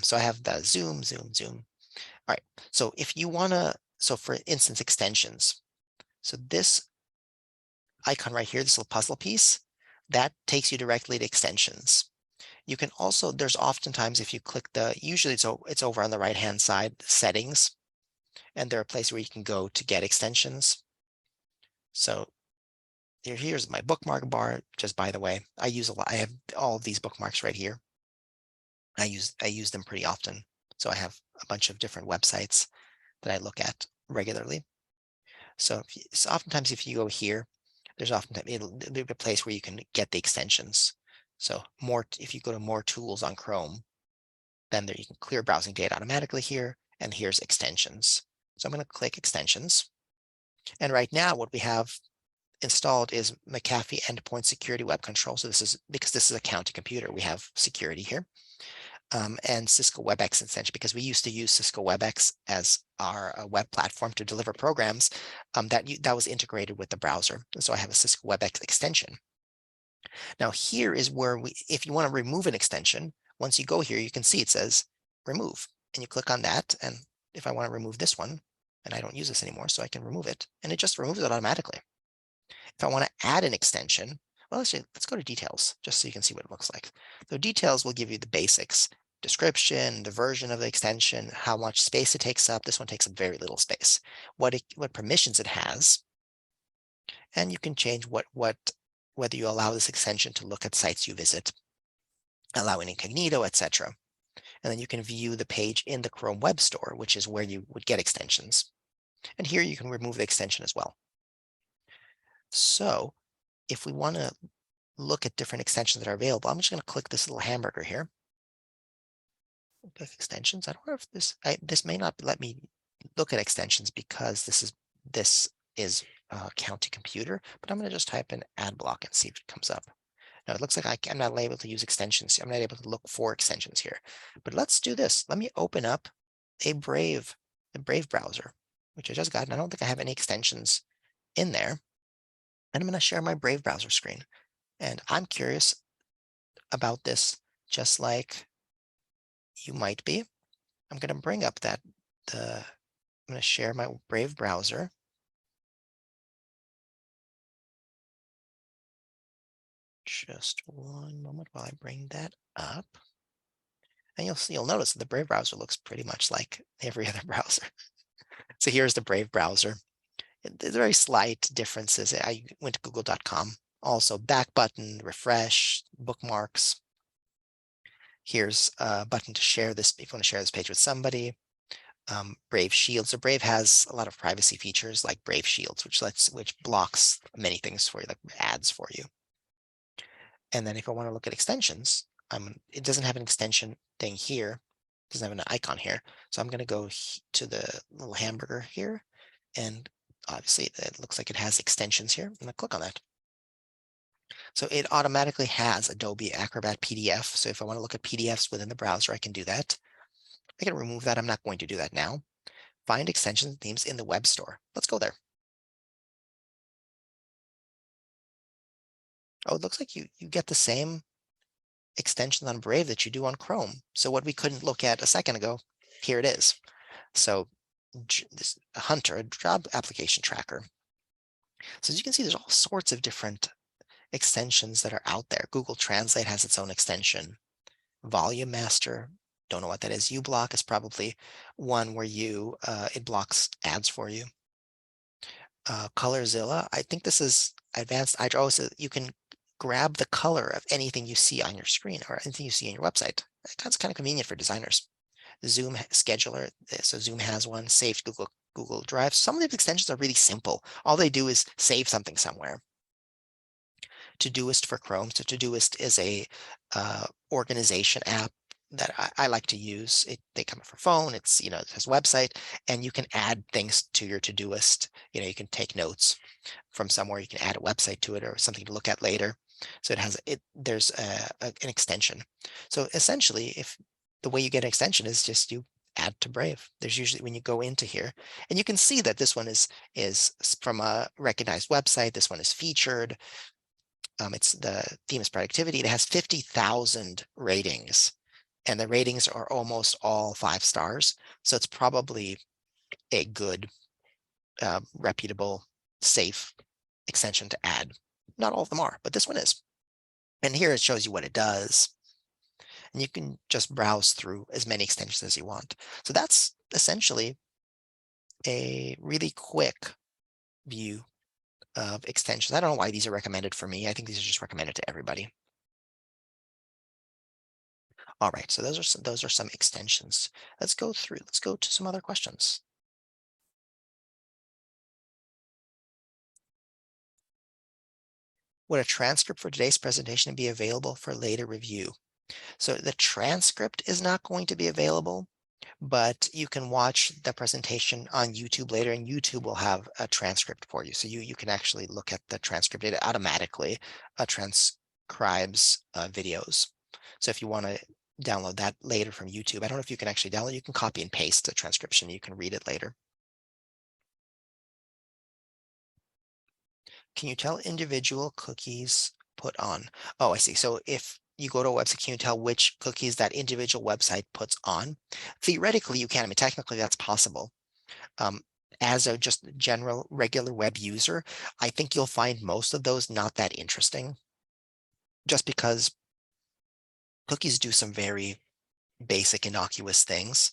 So I have the zoom. All right. So if you want to, so for instance, extensions. So this icon right here, this little puzzle piece, that takes you directly to extensions. You can also, there's oftentimes if you click usually it's over on the right-hand side, settings, and there are places where you can go to get extensions. So here's my bookmark bar. Just by the way, I have all of these bookmarks right here. I use them pretty often. So I have a bunch of different websites that I look at regularly. So, oftentimes if you go here, there's there'll be a place where you can get the extensions. So if you go to more tools on Chrome, then there you can clear browsing data automatically here, and here's extensions. So I'm going to click extensions. And right now what we have installed is McAfee Endpoint Security Web Control. So this is because this is a county computer, we have security here. And Cisco WebEx extension, because we used to use Cisco WebEx as our web platform to deliver programs that was integrated with the browser. And so I have a Cisco WebEx extension. Now here is where if you want to remove an extension, once you go here, you can see it says remove, and you click on that. And if I want to remove this one, and I don't use this anymore, so I can remove it, and it just removes it automatically. If I want to add an extension, well, let's go to details just so you can see what it looks like. So details will give you the basics: description, the version of the extension, how much space it takes up. This one takes up very little space, what permissions it has, and you can change whether you allow this extension to look at sites you visit, allow an incognito, etc. And then you can view the page in the Chrome Web Store, which is where you would get extensions. And here you can remove the extension as well. So if we want to look at different extensions that are available, I'm just going to click this little hamburger here. Click extensions. I don't know if this may not let me look at extensions because this is a county computer, but I'm going to just type in ad block and see if it comes up. Now it looks like I'm not able to use extensions. I'm not able to look for extensions here, but let's do this. Let me open up the Brave browser, which I just got, and I don't think I have any extensions in there. And I'm going to share my Brave browser screen. And I'm curious about this, just like you might be. I'm going to bring up I'm going to share my Brave browser. Just one moment while I bring that up. And you'll notice that the Brave browser looks pretty much like every other browser. So here's the Brave browser. There's very slight differences. I went to google.com. Also back button, refresh, bookmarks. Here's a button to share this if you want to share this page with somebody. Brave Shield. So Brave has a lot of privacy features like Brave Shields, which blocks many things for you, like ads for you. And then if I want to look at extensions, it doesn't have an extension thing here. It doesn't have an icon here. So I'm going to go to the little hamburger here, and obviously it looks like it has extensions here. I'm going to click on that. So it automatically has Adobe Acrobat PDF. So if I want to look at PDFs within the browser, I can do that. I can remove that. I'm not going to do that now. Find extensions and themes in the web store. Let's go there. Oh, it looks like you get the same extensions on Brave that you do on Chrome. So what we couldn't look at a second ago, here it is. So this Hunter, a job application tracker. So as you can see, there's all sorts of different extensions that are out there. Google Translate has its own extension. Volume Master, don't know what that is. uBlock is probably one where it blocks ads for you. Colorzilla, I think this is advanced. So you can grab the color of anything you see on your screen or anything you see on your website. That's kind of convenient for designers. Zoom Scheduler, so Zoom has one. Saved Google Drive. Some of these extensions are really simple. All they do is save something somewhere. Todoist for Chrome. So Todoist is a organization app that I like to use. They come for phone. It has a website, and you can add things to your Todoist. You can take notes from somewhere. You can add a website to it or something to look at later. So there's an extension. So essentially, if the way you get an extension is just you add to Brave. There's usually when you go into here, and you can see that this one is from a recognized website. This one is featured. It's the theme is productivity. It has 50,000 ratings, and the ratings are almost all 5 stars. So it's probably a good, reputable, safe extension to add. Not all of them are, but this one is. And here it shows you what it does. And you can just browse through as many extensions as you want. So that's essentially a really quick view of extensions. I don't know why these are recommended for me. I think these are just recommended to everybody. All right, so those are some extensions. Let's go to some other questions. Would a transcript for today's presentation be available for later review? So the transcript is not going to be available, but you can watch the presentation on YouTube later, and YouTube will have a transcript for you. So you can actually look at the transcript. It automatically transcribes videos. So if you want to download that later from YouTube, I don't know if you can actually download, you can copy and paste the transcription. You can read it later. Can you tell individual cookies put on? Oh, I see. So if you go to a website, can you tell which cookies that individual website puts on? Theoretically, you can. I mean, technically, that's possible. As a just general regular web user, I think you'll find most of those not that interesting, just because cookies do some very basic innocuous things.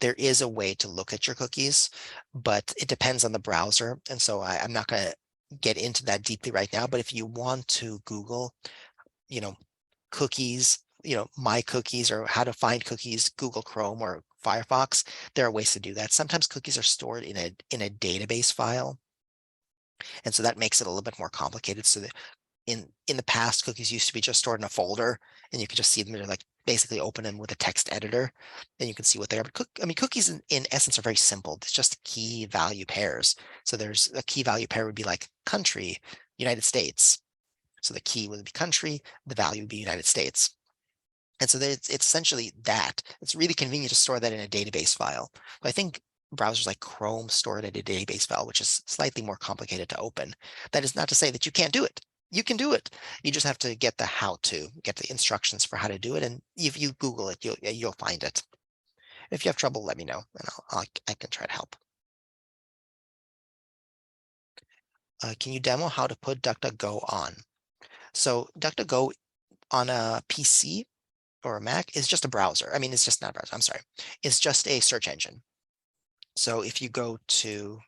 There is a way to look at your cookies, but it depends on the browser. And so I'm not going to get into that deeply right now, but if you want to Google, cookies, my cookies or how to find cookies, Google Chrome or Firefox, there are ways to do that. Sometimes cookies are stored in a database file. And so that makes it a little bit more complicated. So that in the past, cookies used to be just stored in a folder, and you could just see them. They're like basically open them with a text editor, and you can see what they are. But cookies in essence are very simple. It's just key value pairs. So there's a key value pair would be like country, United States. So the key would be country, the value would be United States. And so it's essentially that. It's really convenient to store that in a database file. But I think browsers like Chrome store it in a database file, which is slightly more complicated to open. That is not to say that you can't do it. You can do it. You just have to get the how-to, get the instructions for how to do it. And if you Google it, you'll find it. If you have trouble, let me know, and I can try to help. Can you demo how to put DuckDuckGo on? So DuckDuckGo on a PC or a Mac is just a browser. I mean, it's just not a browser. I'm sorry. It's just a search engine. So if you go to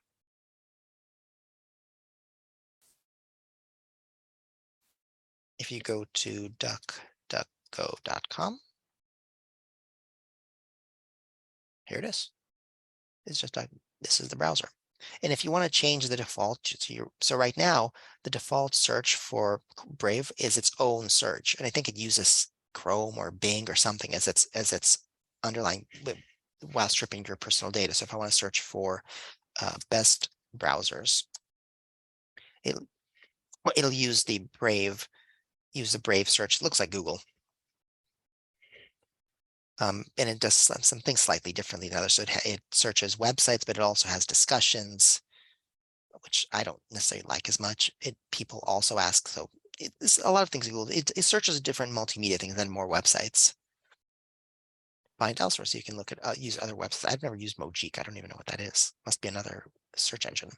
duckduckgo.com, here it is. It's just this is the browser. And if you want to change the default so right now, the default search for Brave is its own search. And I think it uses Chrome or Bing or something as its underlying while stripping your personal data. So if I want to search for best browsers, it'll use the Brave search. It looks like Google. And it does some things slightly differently than others. So it searches websites, but it also has discussions, which I don't necessarily like as much. People also ask, so it's a lot of things Google. It searches different multimedia things than more websites. find elsewhere. So you can look at use other websites. I've never used Mojik. I don't even know what that is. Must be another search engine.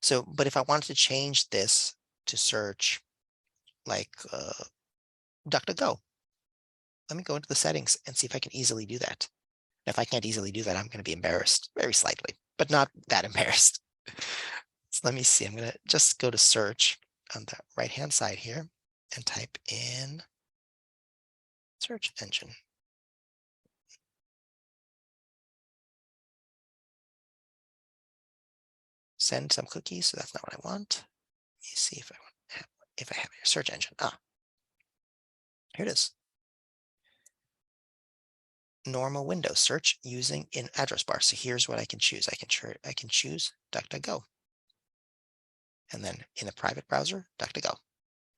So, but if I wanted to change this to search like DuckDuckGo, let me go into the settings and see if I can easily do that. And if I can't easily do that, I'm going to be embarrassed very slightly, but not that embarrassed. So let me see. I'm going to just go to search on the right-hand side here and type in search engine. Send some cookies. So that's not what I want. Let me see if I have a search engine. Ah, here it is. Normal window search using in address bar. So here's what I can choose. I can choose DuckDuckGo. And then in a private browser, DuckDuckGo.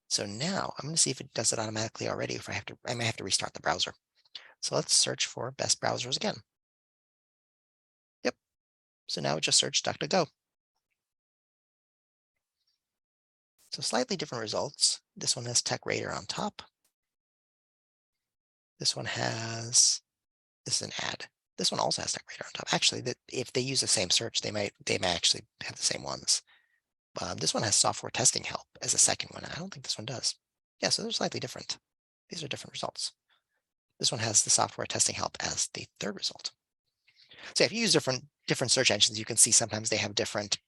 So now I'm going to see if it does it automatically already. If I may have to restart the browser. So let's search for best browsers again. Yep. So now it just searched DuckDuckGo. So slightly different results. This one has TechRadar on top. This one has, this is an ad. This one also has TechRadar on top. Actually, if they use the same search, they may actually have the same ones. This one has software testing help as a second one. I don't think this one does. Yeah, so they're slightly different. These are different results. This one has the software testing help as the third result. So if you use different search engines, you can see sometimes they have different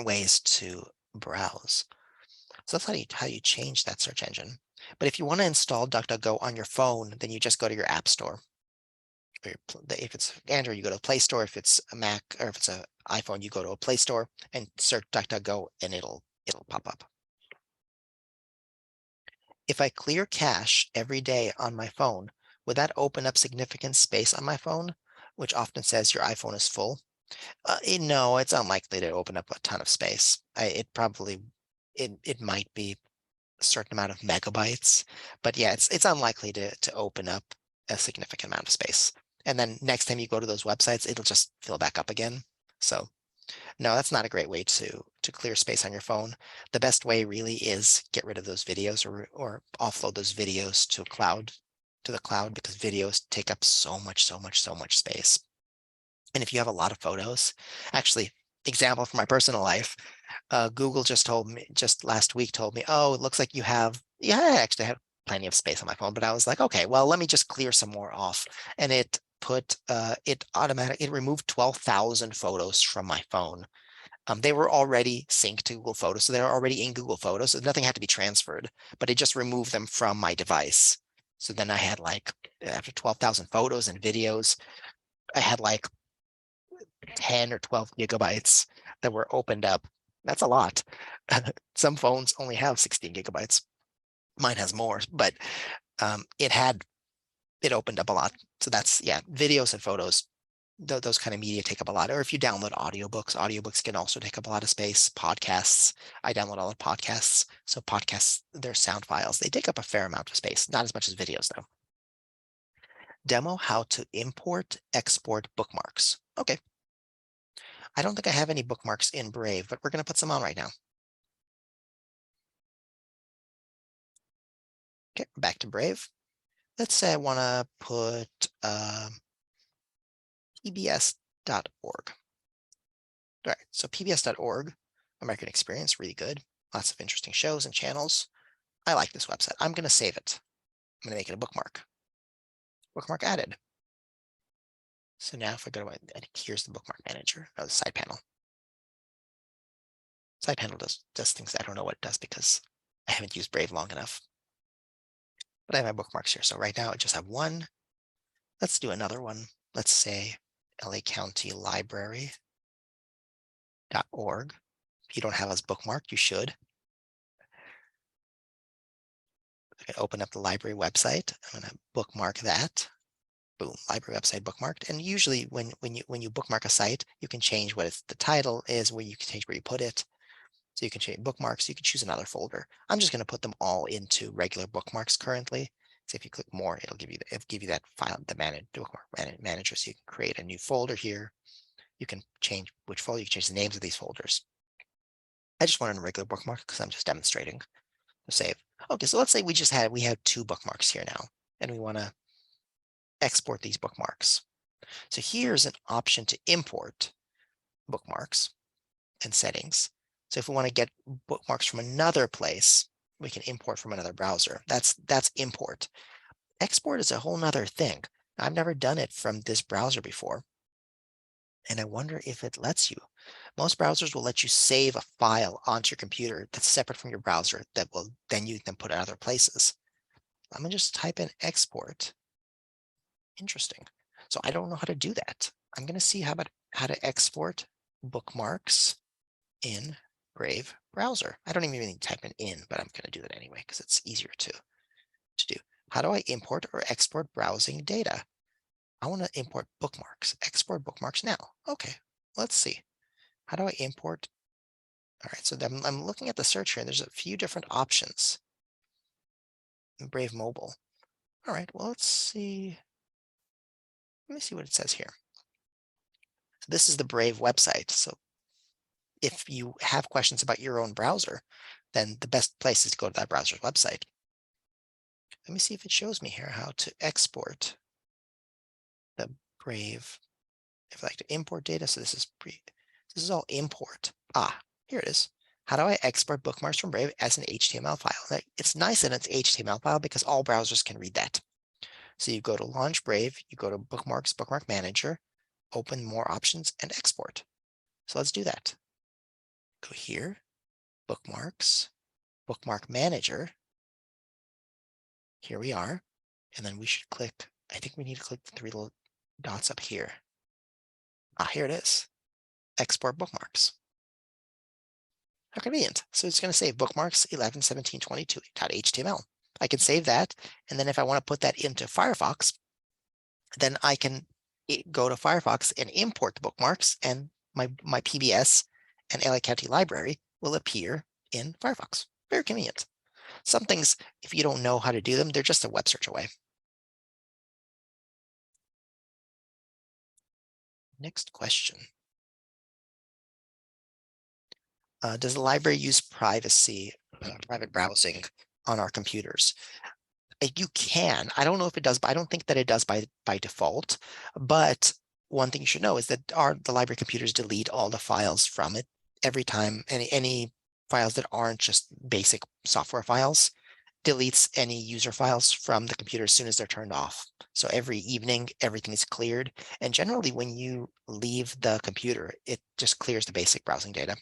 ways to browse. So that's how you change that search engine. But if you want to install DuckDuckGo on your phone, then you just go to your app store. Or if it's Android, you go to a Play Store. If it's a Mac or if it's an iPhone, you go to a Play Store and search DuckDuckGo, and it'll pop up. If I clear cache every day on my phone, would that open up significant space on my phone, which often says your iPhone is full? No, it's unlikely to open up a ton of space. It might be a certain amount of megabytes, but yeah, it's unlikely to open up a significant amount of space. And then next time you go to those websites, it'll just fill back up again. So no, that's not a great way to clear space on your phone. The best way really is get rid of those videos or offload those videos to the cloud, because videos take up so much space. And if you have a lot of photos, actually, example from my personal life, Google just last week told me, oh, it looks like I actually have plenty of space on my phone, but I was like, okay, well, let me just clear some more off. And it removed 12,000 photos from my phone. They were already synced to Google Photos, so they were already in Google Photos, so nothing had to be transferred, but it just removed them from my device. So then I had after 12,000 photos and videos, I had 10 or 12 gigabytes that were opened up. That's a lot. Some phones only have 16 gigabytes. Mine has more, but it opened up a lot. So that's, yeah, videos and photos, those kind of media take up a lot. Or if you download audiobooks can also take up a lot of space. Podcasts, I download all the podcasts. So podcasts, they're sound files. They take up a fair amount of space, not as much as videos though. Demo how to import, export bookmarks. Okay. I don't think I have any bookmarks in Brave, but we're going to put some on right now. Okay, back to Brave. Let's say I want to put pbs.org. All right, so pbs.org, American Experience, really good. Lots of interesting shows and channels. I like this website. I'm going to save it. I'm going to make it a bookmark. Bookmark added. So now if I go to here's the bookmark manager, the side panel. Side panel does things I don't know what it does because I haven't used Brave long enough. But I have my bookmarks here. So right now I just have one. Let's do another one. Let's say LA County Library.org. If you don't have us bookmarked, you should. I can open up the library website. I'm going to bookmark that. Boom, library website bookmarked. And usually when you bookmark a site, you can change what the title is, where you can change where you put it. So you can change bookmarks, you can choose another folder. I'm just going to put them all into regular bookmarks currently. So if you click more, it'll give you that file, the bookmark manager. So you can create a new folder here. You can change which folder, you can change the names of these folders. I just wanted a regular bookmark because I'm just demonstrating. Save. Okay, so let's say we had 2 bookmarks here now, and we want to export these bookmarks. So here's an option to import bookmarks and settings. So if we want to get bookmarks from another place, we can import from another browser. That's import. Export is a whole nother thing. I've never done it from this browser before, and I wonder if it lets you. Most browsers will let you save a file onto your computer that's separate from your browser that will then you can put it other places. I'm gonna just type in export. Interesting. So I don't know how to do that. I'm gonna see how to export bookmarks in Brave browser. I don't even need to type in, but I'm gonna do that anyway because it's easier to do. How do I import or export browsing data? I want to import bookmarks. Export bookmarks now. Okay, let's see. How do I import? All right, so then I'm looking at the search here, and there's a few different options in Brave Mobile. All right, well, let's see. Let me see what it says here. So this is the Brave website. So if you have questions about your own browser, then the best place is to go to that browser's website. Let me see if it shows me here how to export the Brave. If I like to import data, so this is all import. Here it is. How do I export bookmarks from Brave as an HTML file? Now, it's nice that it's HTML file because all browsers can read that. So you go to Launch Brave, you go to Bookmarks, Bookmark Manager, open more options, and export. So let's do that. Go here, Bookmarks, Bookmark Manager. Here we are. And then we should click, I think we need to click the three little dots up here. Here it is. Export bookmarks. How convenient. So it's going to save bookmarks 11.17.22.html. I can save that. And then if I want to put that into Firefox, then I can go to Firefox and import the bookmarks, and my PBS and LA County Library will appear in Firefox. Very convenient. Some things, if you don't know how to do them, they're just a web search away. Next question. Does the library use private browsing on our computers? You can. I don't know if it does, but I don't think that it does by default. But one thing you should know is that the library computers delete all the files from it every time. Any files that aren't just basic software files, deletes any user files from the computer as soon as they're turned off. So every evening, everything is cleared. And generally, when you leave the computer, it just clears the basic browsing data.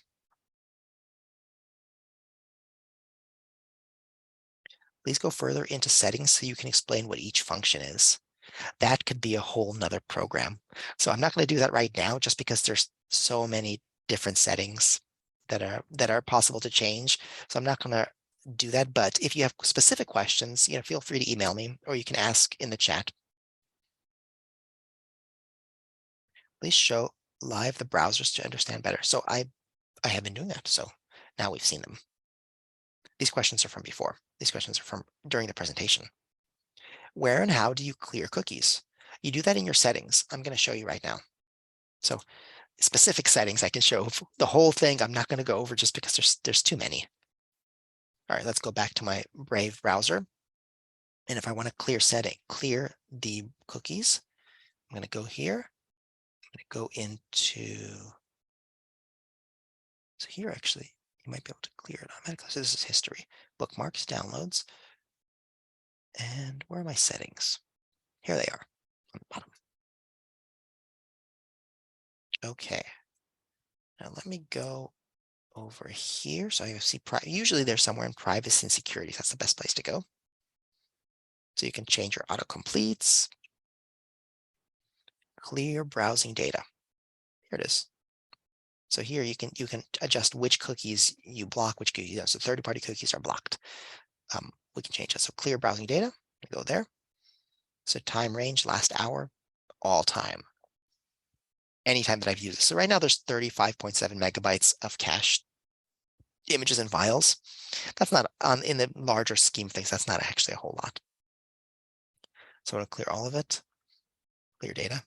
Please go further into settings so you can explain what each function is. That could be a whole nother program. So I'm not going to do that right now just because there's so many different settings that are possible to change. So I'm not going to do that. But if you have specific questions, feel free to email me or you can ask in the chat. Please show live the browsers to understand better. So I have been doing that. So now we've seen them. These questions are from before. These questions are from during the presentation. Where and how do you clear cookies? You do that in your settings. I'm going to show you right now. So specific settings I can show the whole thing. I'm not going to go over just because there's too many. All right, let's go back to my Brave browser. And if I want to clear the cookies, I'm going to go here. I'm going to go into, so here actually, you might be able to clear it automatically. So this is history, bookmarks, downloads. And where are my settings? Here they are on the bottom. Okay. Now let me go over here. So I see, usually they're somewhere in privacy and security. That's the best place to go. So you can change your autocompletes, clear browsing data. Here it is. So here you can adjust which cookies you block, which cookies, so third-party cookies are blocked. We can change that. So clear browsing data, go there. So time range, last hour, all time. Anytime that I've used this. So right now there's 35.7 megabytes of cached images and files. That's not in the larger scheme of things, that's not actually a whole lot. So I'm going to clear all of it, clear data.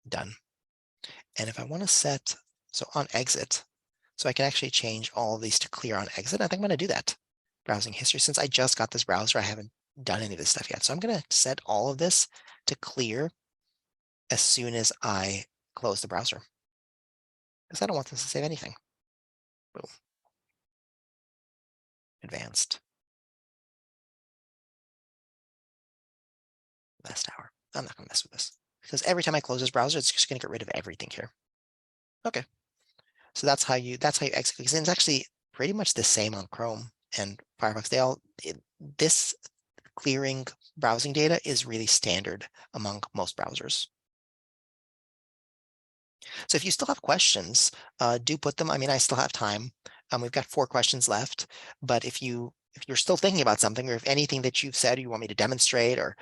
Done. And if I want to set, so on exit, so I can actually change all of these to clear on exit. I think I'm going to do that. Browsing history. Since I just got this browser, I haven't done any of this stuff yet. So I'm going to set all of this to clear as soon as I close the browser, because I don't want this to save anything. Boom. Advanced. Last hour. I'm not going to mess with this because every time I close this browser, it's just going to get rid of everything here. Okay. So that's how you exit cookies. And it's actually pretty much the same on Chrome and Firefox. This clearing browsing data is really standard among most browsers. So if you still have questions, do put them. I mean, I still have time. We've got 4 questions left, but if you're still thinking about something, or if anything that you've said you want me to demonstrate, or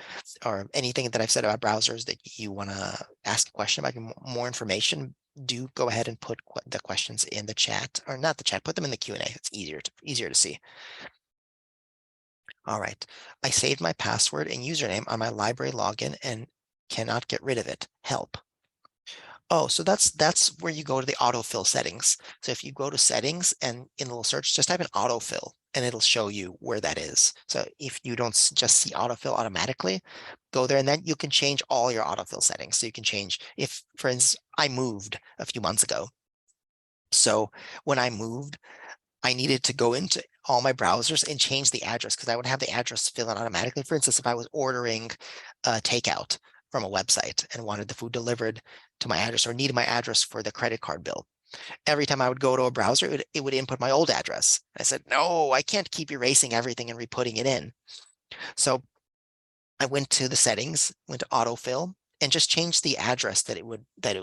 anything that I've said about browsers that you want to ask a question about, more information, do go ahead and put the questions in the chat, or not the chat, put them in the Q&A. It's easier to see. All right. I saved my password and username on my library login and cannot get rid of it. Help. Oh, so that's where you go to the autofill settings. So if you go to settings and in the little search, just type in autofill and it'll show you where that is. So if you don't just see autofill automatically, go there and then you can change all your autofill settings. So you can change if, for instance, I moved a few months ago. So when I moved, I needed to go into all my browsers and change the address because I would have the address fill in automatically. For instance, if I was ordering takeout from a website and wanted the food delivered to my address, or needed my address for the credit card bill, every time I would go to a browser, it would input my old address. I said, no, I can't keep erasing everything and re-putting it in. So I went to the settings, went to autofill, and just changed the address that it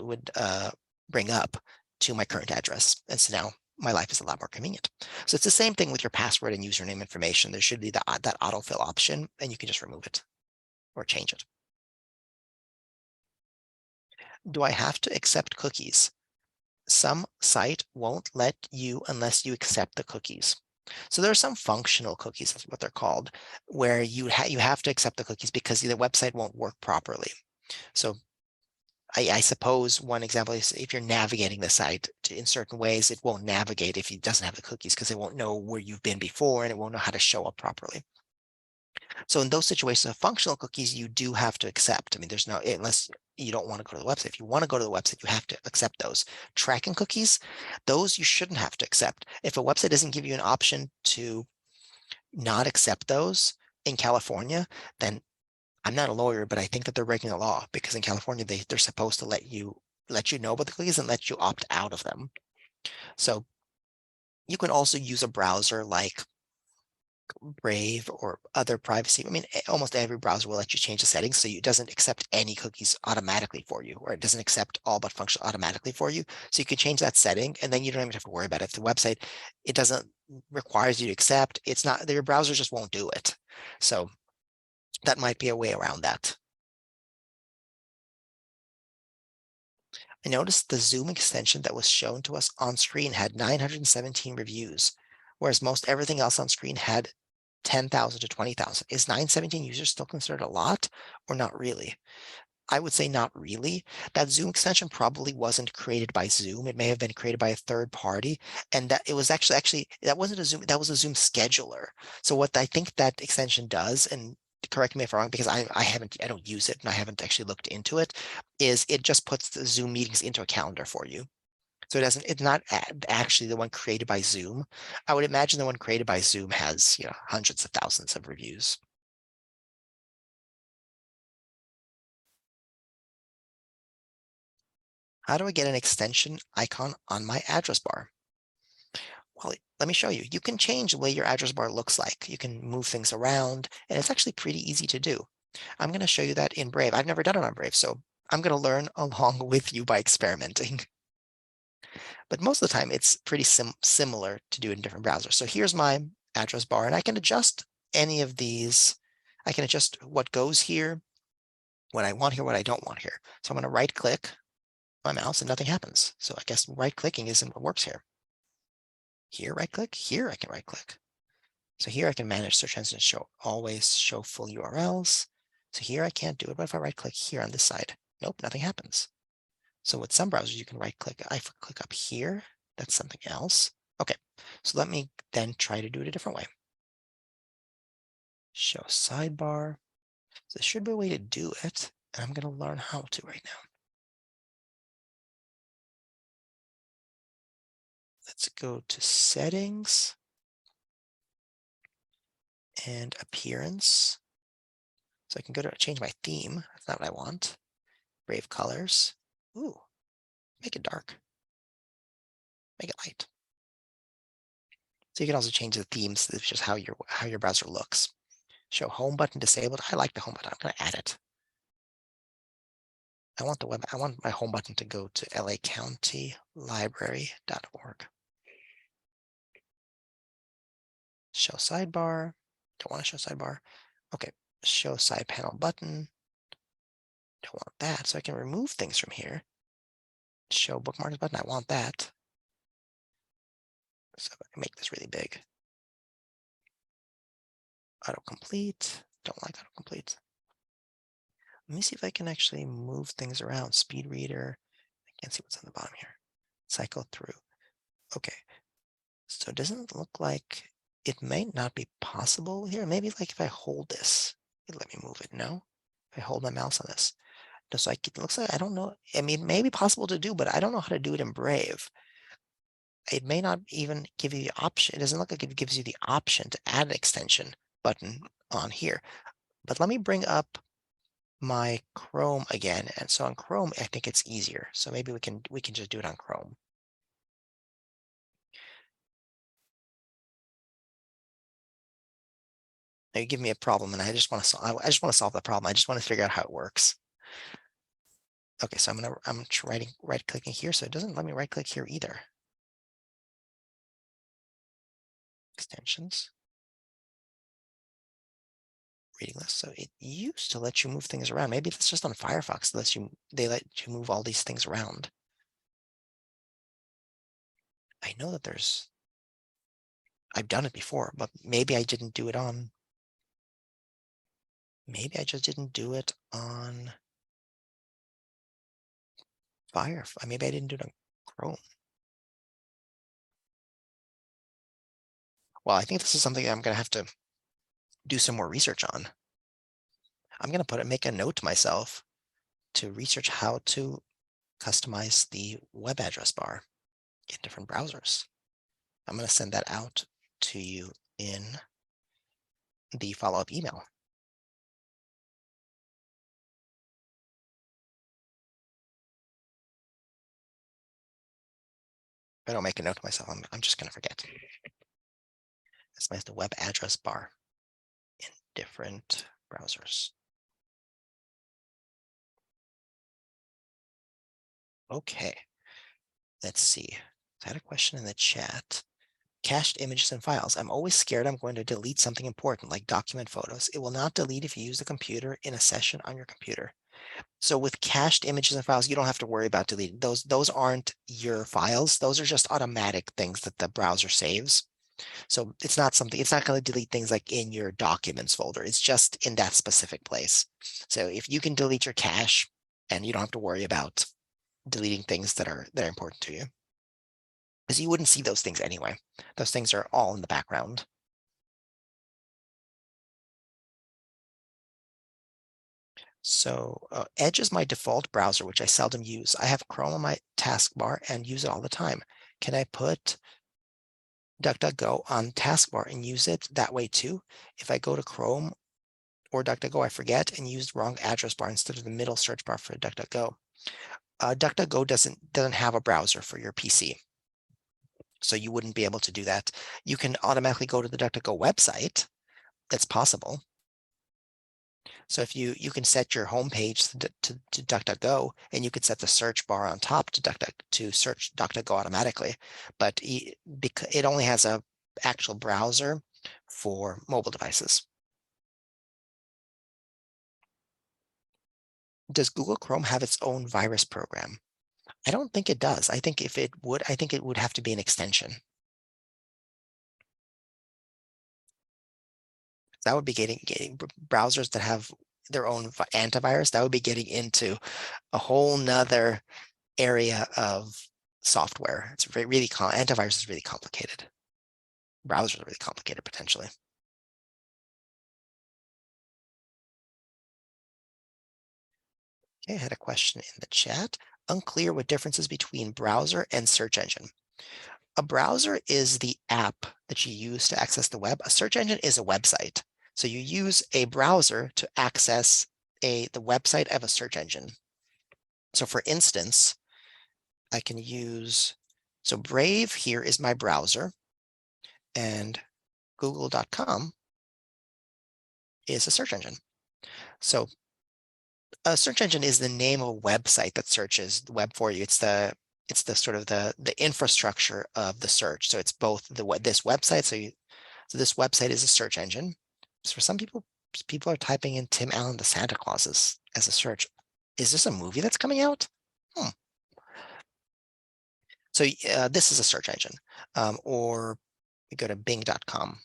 would bring up to my current address. And so now my life is a lot more convenient. So it's the same thing with your password and username information. There should be that autofill option, and you can just remove it or change it. Do I have to accept cookies? Some site won't let you unless you accept the cookies. So there are some functional cookies, that's what they're called, where you have to accept the cookies because the website won't work properly. So I suppose one example is if you're navigating the site in certain ways, it won't navigate if it doesn't have the cookies because it won't know where you've been before and it won't know how to show up properly. So in those situations of functional cookies, you do have to accept. I mean, there's no, unless you don't want to go to the website. If you want to go to the website, you have to accept those. Tracking cookies, those you shouldn't have to accept. If a website doesn't give you an option to not accept those in California, then I'm not a lawyer, but I think that they're breaking the law because in California, they're supposed to let you know about the cookies and let you opt out of them. So you can also use a browser like Brave or other privacy. I mean, almost every browser will let you change the settings so it doesn't accept any cookies automatically for you, or it doesn't accept all but function automatically for you. So you can change that setting and then you don't even have to worry about it. If the website, it doesn't requires you to accept, it's not, your browser just won't do it. So that might be a way around that. I noticed the Zoom extension that was shown to us on screen had 917 reviews, whereas most everything else on screen had 10,000 to 20,000. Is 917 users still considered a lot or not really? I would say not really. That Zoom extension probably wasn't created by Zoom. It may have been created by a third party, and that it was actually that wasn't a Zoom, that was a Zoom scheduler. So what I think that extension does, and correct me if I'm wrong, because I don't use it and I haven't actually looked into it, is it just puts the Zoom meetings into a calendar for you. So it's not actually the one created by Zoom. I would imagine the one created by Zoom has, hundreds of thousands of reviews. How do I get an extension icon on my address bar? Well, let me show you. You can change the way your address bar looks like. You can move things around, and it's actually pretty easy to do. I'm going to show you that in Brave. I've never done it on Brave, so I'm going to learn along with you by experimenting. But most of the time, it's pretty similar to do in different browsers. So here's my address bar, and I can adjust any of these. I can adjust what goes here, what I want here, what I don't want here. So I'm going to right click my mouse and nothing happens. So I guess right clicking isn't what works here. Here, right click, here I can right click. So here I can manage search engine always show full URLs. So here I can't do it, but if I right click here on this side, nope, nothing happens. So with some browsers, you can right click, I click up here, that's something else. Okay, so let me then try to do it a different way. Show sidebar. So there should be a way to do it, and I'm going to learn how to right now. Let's go to settings and appearance. So I can go to change my theme. That's not what I want. Brave colors. Ooh, make it dark. Make it light. So you can also change the themes. It's just how your browser looks. Show home button disabled. I like the home button. I'm going to add it. I want my home button to go to lacountylibrary.org. Show sidebar. Don't want to show sidebar. Okay, show side panel button. Don't want that, so I can remove things from here. Show bookmarks button. I want that. So I can make this really big. Autocomplete. Don't like autocomplete. Let me see if I can actually move things around. Speed reader. I can't see what's on the bottom here. Cycle through. Okay. So it doesn't look like it may not be possible here. Maybe like if I hold this, let me move it. No, if I hold my mouse on this. No, so it looks like I don't know. I mean, it may be possible to do, but I don't know how to do it in Brave. It may not even give you the option. It doesn't look like it gives you the option to add an extension button on here. But let me bring up my Chrome again. And so on Chrome, I think it's easier. So maybe we can just do it on Chrome. Now you give me a problem, and I just want to solve the problem. I just want to figure out how it works. Okay, so I'm right clicking here, so it doesn't let me right click here either. Extensions. Reading list. So it used to let you move things around. Maybe that's just on Firefox. They let you move all these things around. I know that I've done it before, but maybe I didn't do it on. Maybe I just didn't do it on Firefox. Maybe I didn't do it on Chrome. Well, I think this is something I'm going to have to do some more research on. I'm going to make a note to myself to research how to customize the web address bar in different browsers. I'm going to send that out to you in the follow-up email. If I don't make a note to myself, I'm just going to forget. Customize the web address bar in different browsers. Okay, let's see. I had a question in the chat. Cached images and files. I'm always scared I'm going to delete something important like document photos. It will not delete if you use the computer in a session on your computer. So with cached images and files, you don't have to worry about deleting those. Those aren't your files. Those are just automatic things that the browser saves. So it's not going to delete things like in your documents folder. It's just in that specific place. So if you can delete your cache and you don't have to worry about deleting things that are important to you, because you wouldn't see those things anyway. Those things are all in the background. So Edge is my default browser, which I seldom use. I have Chrome on my taskbar and use it all the time. Can I put DuckDuckGo on taskbar and use it that way too? If I go to Chrome or DuckDuckGo, I forget and use the wrong address bar instead of the middle search bar for DuckDuckGo. DuckDuckGo doesn't have a browser for your PC, so you wouldn't be able to do that. You can automatically go to the DuckDuckGo website. That's possible. So if you can set your home page to DuckDuckGo, and you could set the search bar on top to search DuckDuckGo automatically, but because it only has a actual browser for mobile devices. Does Google Chrome have its own virus program? I don't think it does. I think if it would, I think it would have to be an extension. That would be getting browsers that have their own antivirus. That would be getting into a whole nother area of software. It's really antivirus is really complicated. Browsers are really complicated potentially. Okay, I had a question in the chat. Unclear what differences between browser and search engine. A browser is the app that you use to access the web. A search engine is a website. So you use a browser to access the website of a search engine. So for instance, I can use, so Brave here is my browser, and google.com is a search engine. So a search engine is the name of a website that searches the web for you. It's the sort of the infrastructure of the search. So it's both this website. So this website is a search engine. So for some people, people are typing in Tim Allen the Santa Claus as a search. Is this a movie that's coming out? So this is a search engine, or we go to bing.com.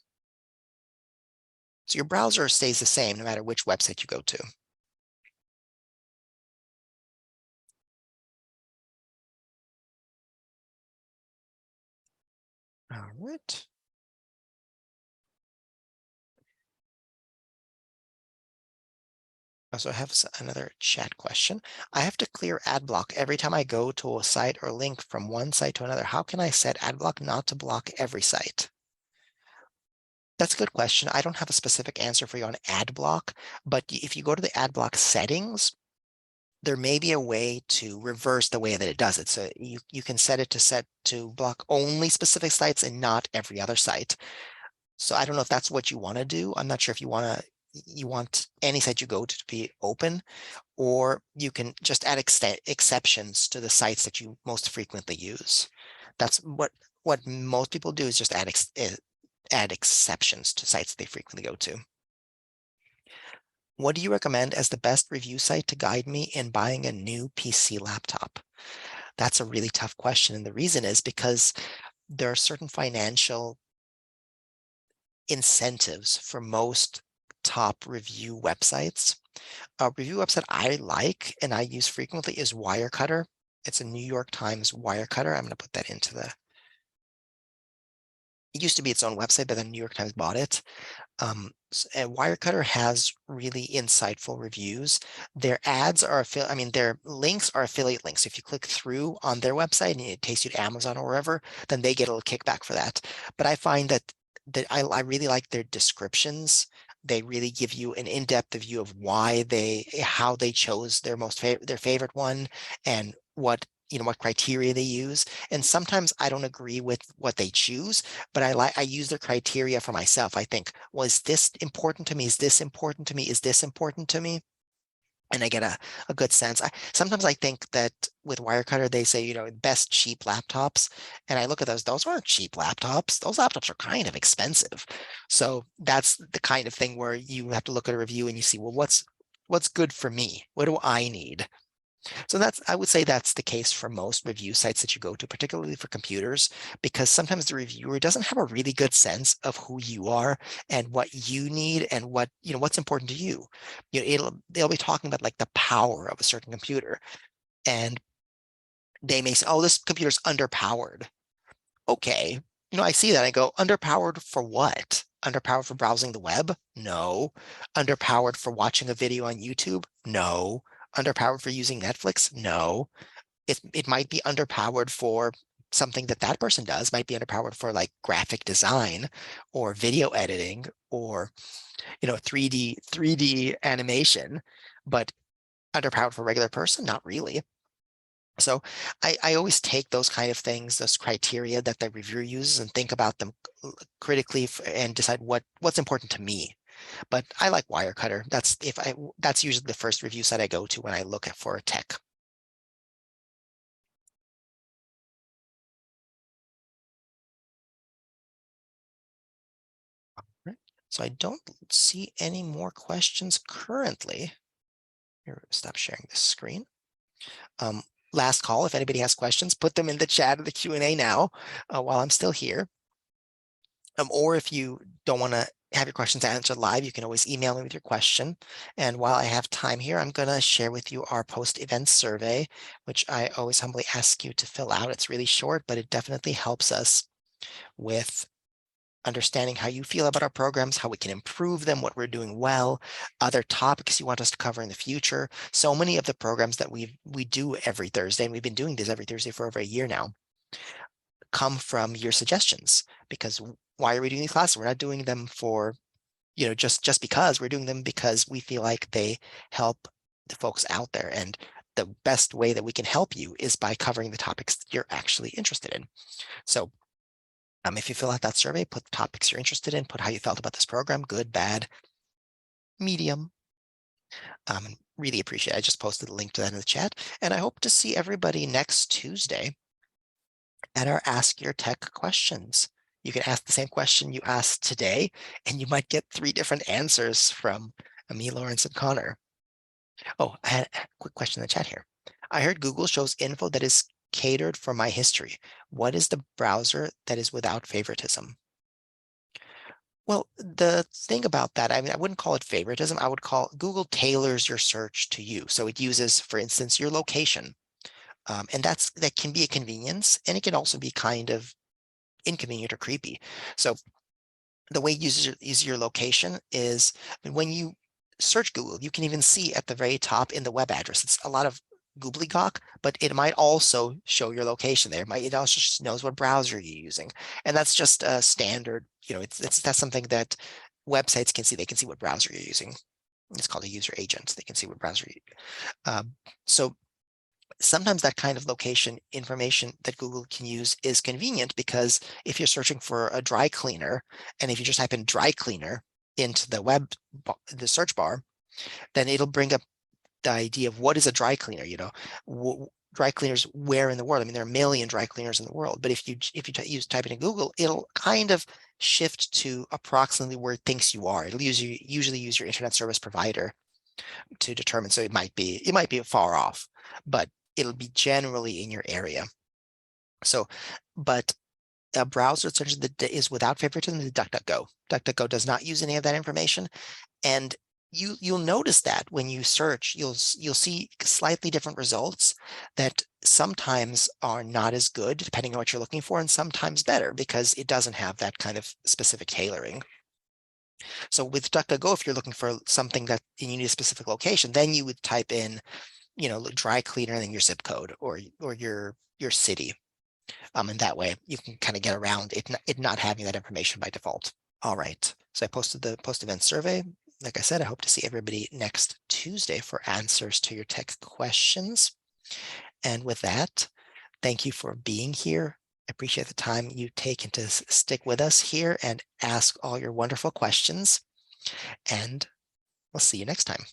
So your browser stays the same no matter which website you go to. All right. I also have another chat question. I have to clear ad block every time I go to a site or link from one site to another. How can I set ad block not to block every site? That's a good question. I don't have a specific answer for you on ad block, but if you go to the ad block settings, there may be a way to reverse the way that it does it. So you can set it to block only specific sites and not every other site. So I don't know if that's what you want to do. I'm not sure if you want any site you go to be open, or you can just add exceptions to the sites that you most frequently use. That's what most people do, is just add exceptions to sites they frequently go to. What do you recommend as the best review site to guide me in buying a new PC laptop? That's a really tough question. And the reason is because there are certain financial incentives for most top review websites. A review website I like and I use frequently is Wirecutter. It's a New York Times Wirecutter. I'm going to put that into it used to be its own website, but then New York Times bought it. And Wirecutter has really insightful reviews. Their ads are their links are affiliate links. If you click through on their website and it takes you to Amazon or wherever, then they get a little kickback for that. But I find that I really like their descriptions. They really give you an in-depth view of how they chose their favorite one, and what criteria they use. And sometimes I don't agree with what they choose, but I use their criteria for myself. I think, was this important to me? Is this important to me? Is this important to me? And I get a good sense. Sometimes I think that with Wirecutter, they say, best cheap laptops. And I look at those aren't cheap laptops. Those laptops are kind of expensive. So that's the kind of thing where you have to look at a review and you see, well, what's good for me? What do I need? So I would say that's the case for most review sites that you go to, particularly for computers, because sometimes the reviewer doesn't have a really good sense of who you are and what you need and what's important to you. They'll be talking about like the power of a certain computer, and they may say, oh, this computer's underpowered. Okay. I see that. I go, underpowered for what? Underpowered for browsing the web? No. Underpowered for watching a video on YouTube? No. Underpowered for using Netflix? No. It might be underpowered for something that person does, might be underpowered for like graphic design or video editing or 3D animation, but underpowered for a regular person, not really. So I always take those kind of things, those criteria that the reviewer uses, and think about them critically and decide what's important to me. But I like Wirecutter. That's usually the first review site I go to when I look for a tech. Right. So I don't see any more questions currently. Here, stop sharing this screen. Um, Last call, if anybody has questions, put them in the chat or the Q&A now while I'm still here. Or if you don't want to have your questions answered live, you can always email me with your question. And while I have time here, I'm going to share with you our post-event survey, which I always humbly ask you to fill out. It's really short, but it definitely helps us with understanding how you feel about our programs, how we can improve them, what we're doing well, other topics you want us to cover in the future. So many of the programs that we do every Thursday, and we've been doing this every Thursday for over a year now, come from your suggestions. Because why are we doing these classes? We're not doing them for, just because. We're doing them because we feel like they help the folks out there. And the best way that we can help you is by covering the topics that you're actually interested in. So if you fill out that survey, put the topics you're interested in, put how you felt about this program, good, bad, medium. Really appreciate it. I just posted a link to that in the chat, and I hope to see everybody next Tuesday at our Ask Your Tech questions. You can ask the same question you asked today, and you might get 3 different answers from me, Lawrence, and Connor. Oh, I had a quick question in the chat here. I heard Google shows info that is catered for my history. What is the browser that is without favoritism? Well, the thing about that, I mean, I wouldn't call it favoritism. I would call Google tailors your search to you. So it uses, for instance, your location. And that can be a convenience, and it can also be kind of inconvenient or creepy. So the way it uses your location is when you search Google, you can even see at the very top in the web address. It's a lot of gobbledygook, but it might also show your location there. It also just knows what browser you're using. And that's just a standard, that's something that websites can see. They can see what browser you're using. It's called a user agent. They can see what browser you so sometimes that kind of location information that Google can use is convenient, because if you're searching for a dry cleaner, and if you just type in dry cleaner into the search bar, then it'll bring up the idea of what is a dry cleaner, dry cleaners where in the world. I mean, there are a million dry cleaners in the world, but if you type it in Google, it'll kind of shift to approximately where it thinks you are. It'll usually use your internet service provider to determine. So it might be far off, but it'll be generally in your area. So, but a browser search that is without favoritism is DuckDuckGo. DuckDuckGo does not use any of that information, and you'll notice that when you search, you'll see slightly different results that sometimes are not as good, depending on what you're looking for, and sometimes better because it doesn't have that kind of specific tailoring. So with DuckDuckGo, if you're looking for something that you need a specific location, then you would type in, dry cleaner and then your zip code or your city. And that way you can kind of get around it not having that information by default. All right. So I posted the post-event survey. Like I said, I hope to see everybody next Tuesday for answers to your tech questions. And with that, thank you for being here. I appreciate the time you taken to stick with us here and ask all your wonderful questions. And we'll see you next time.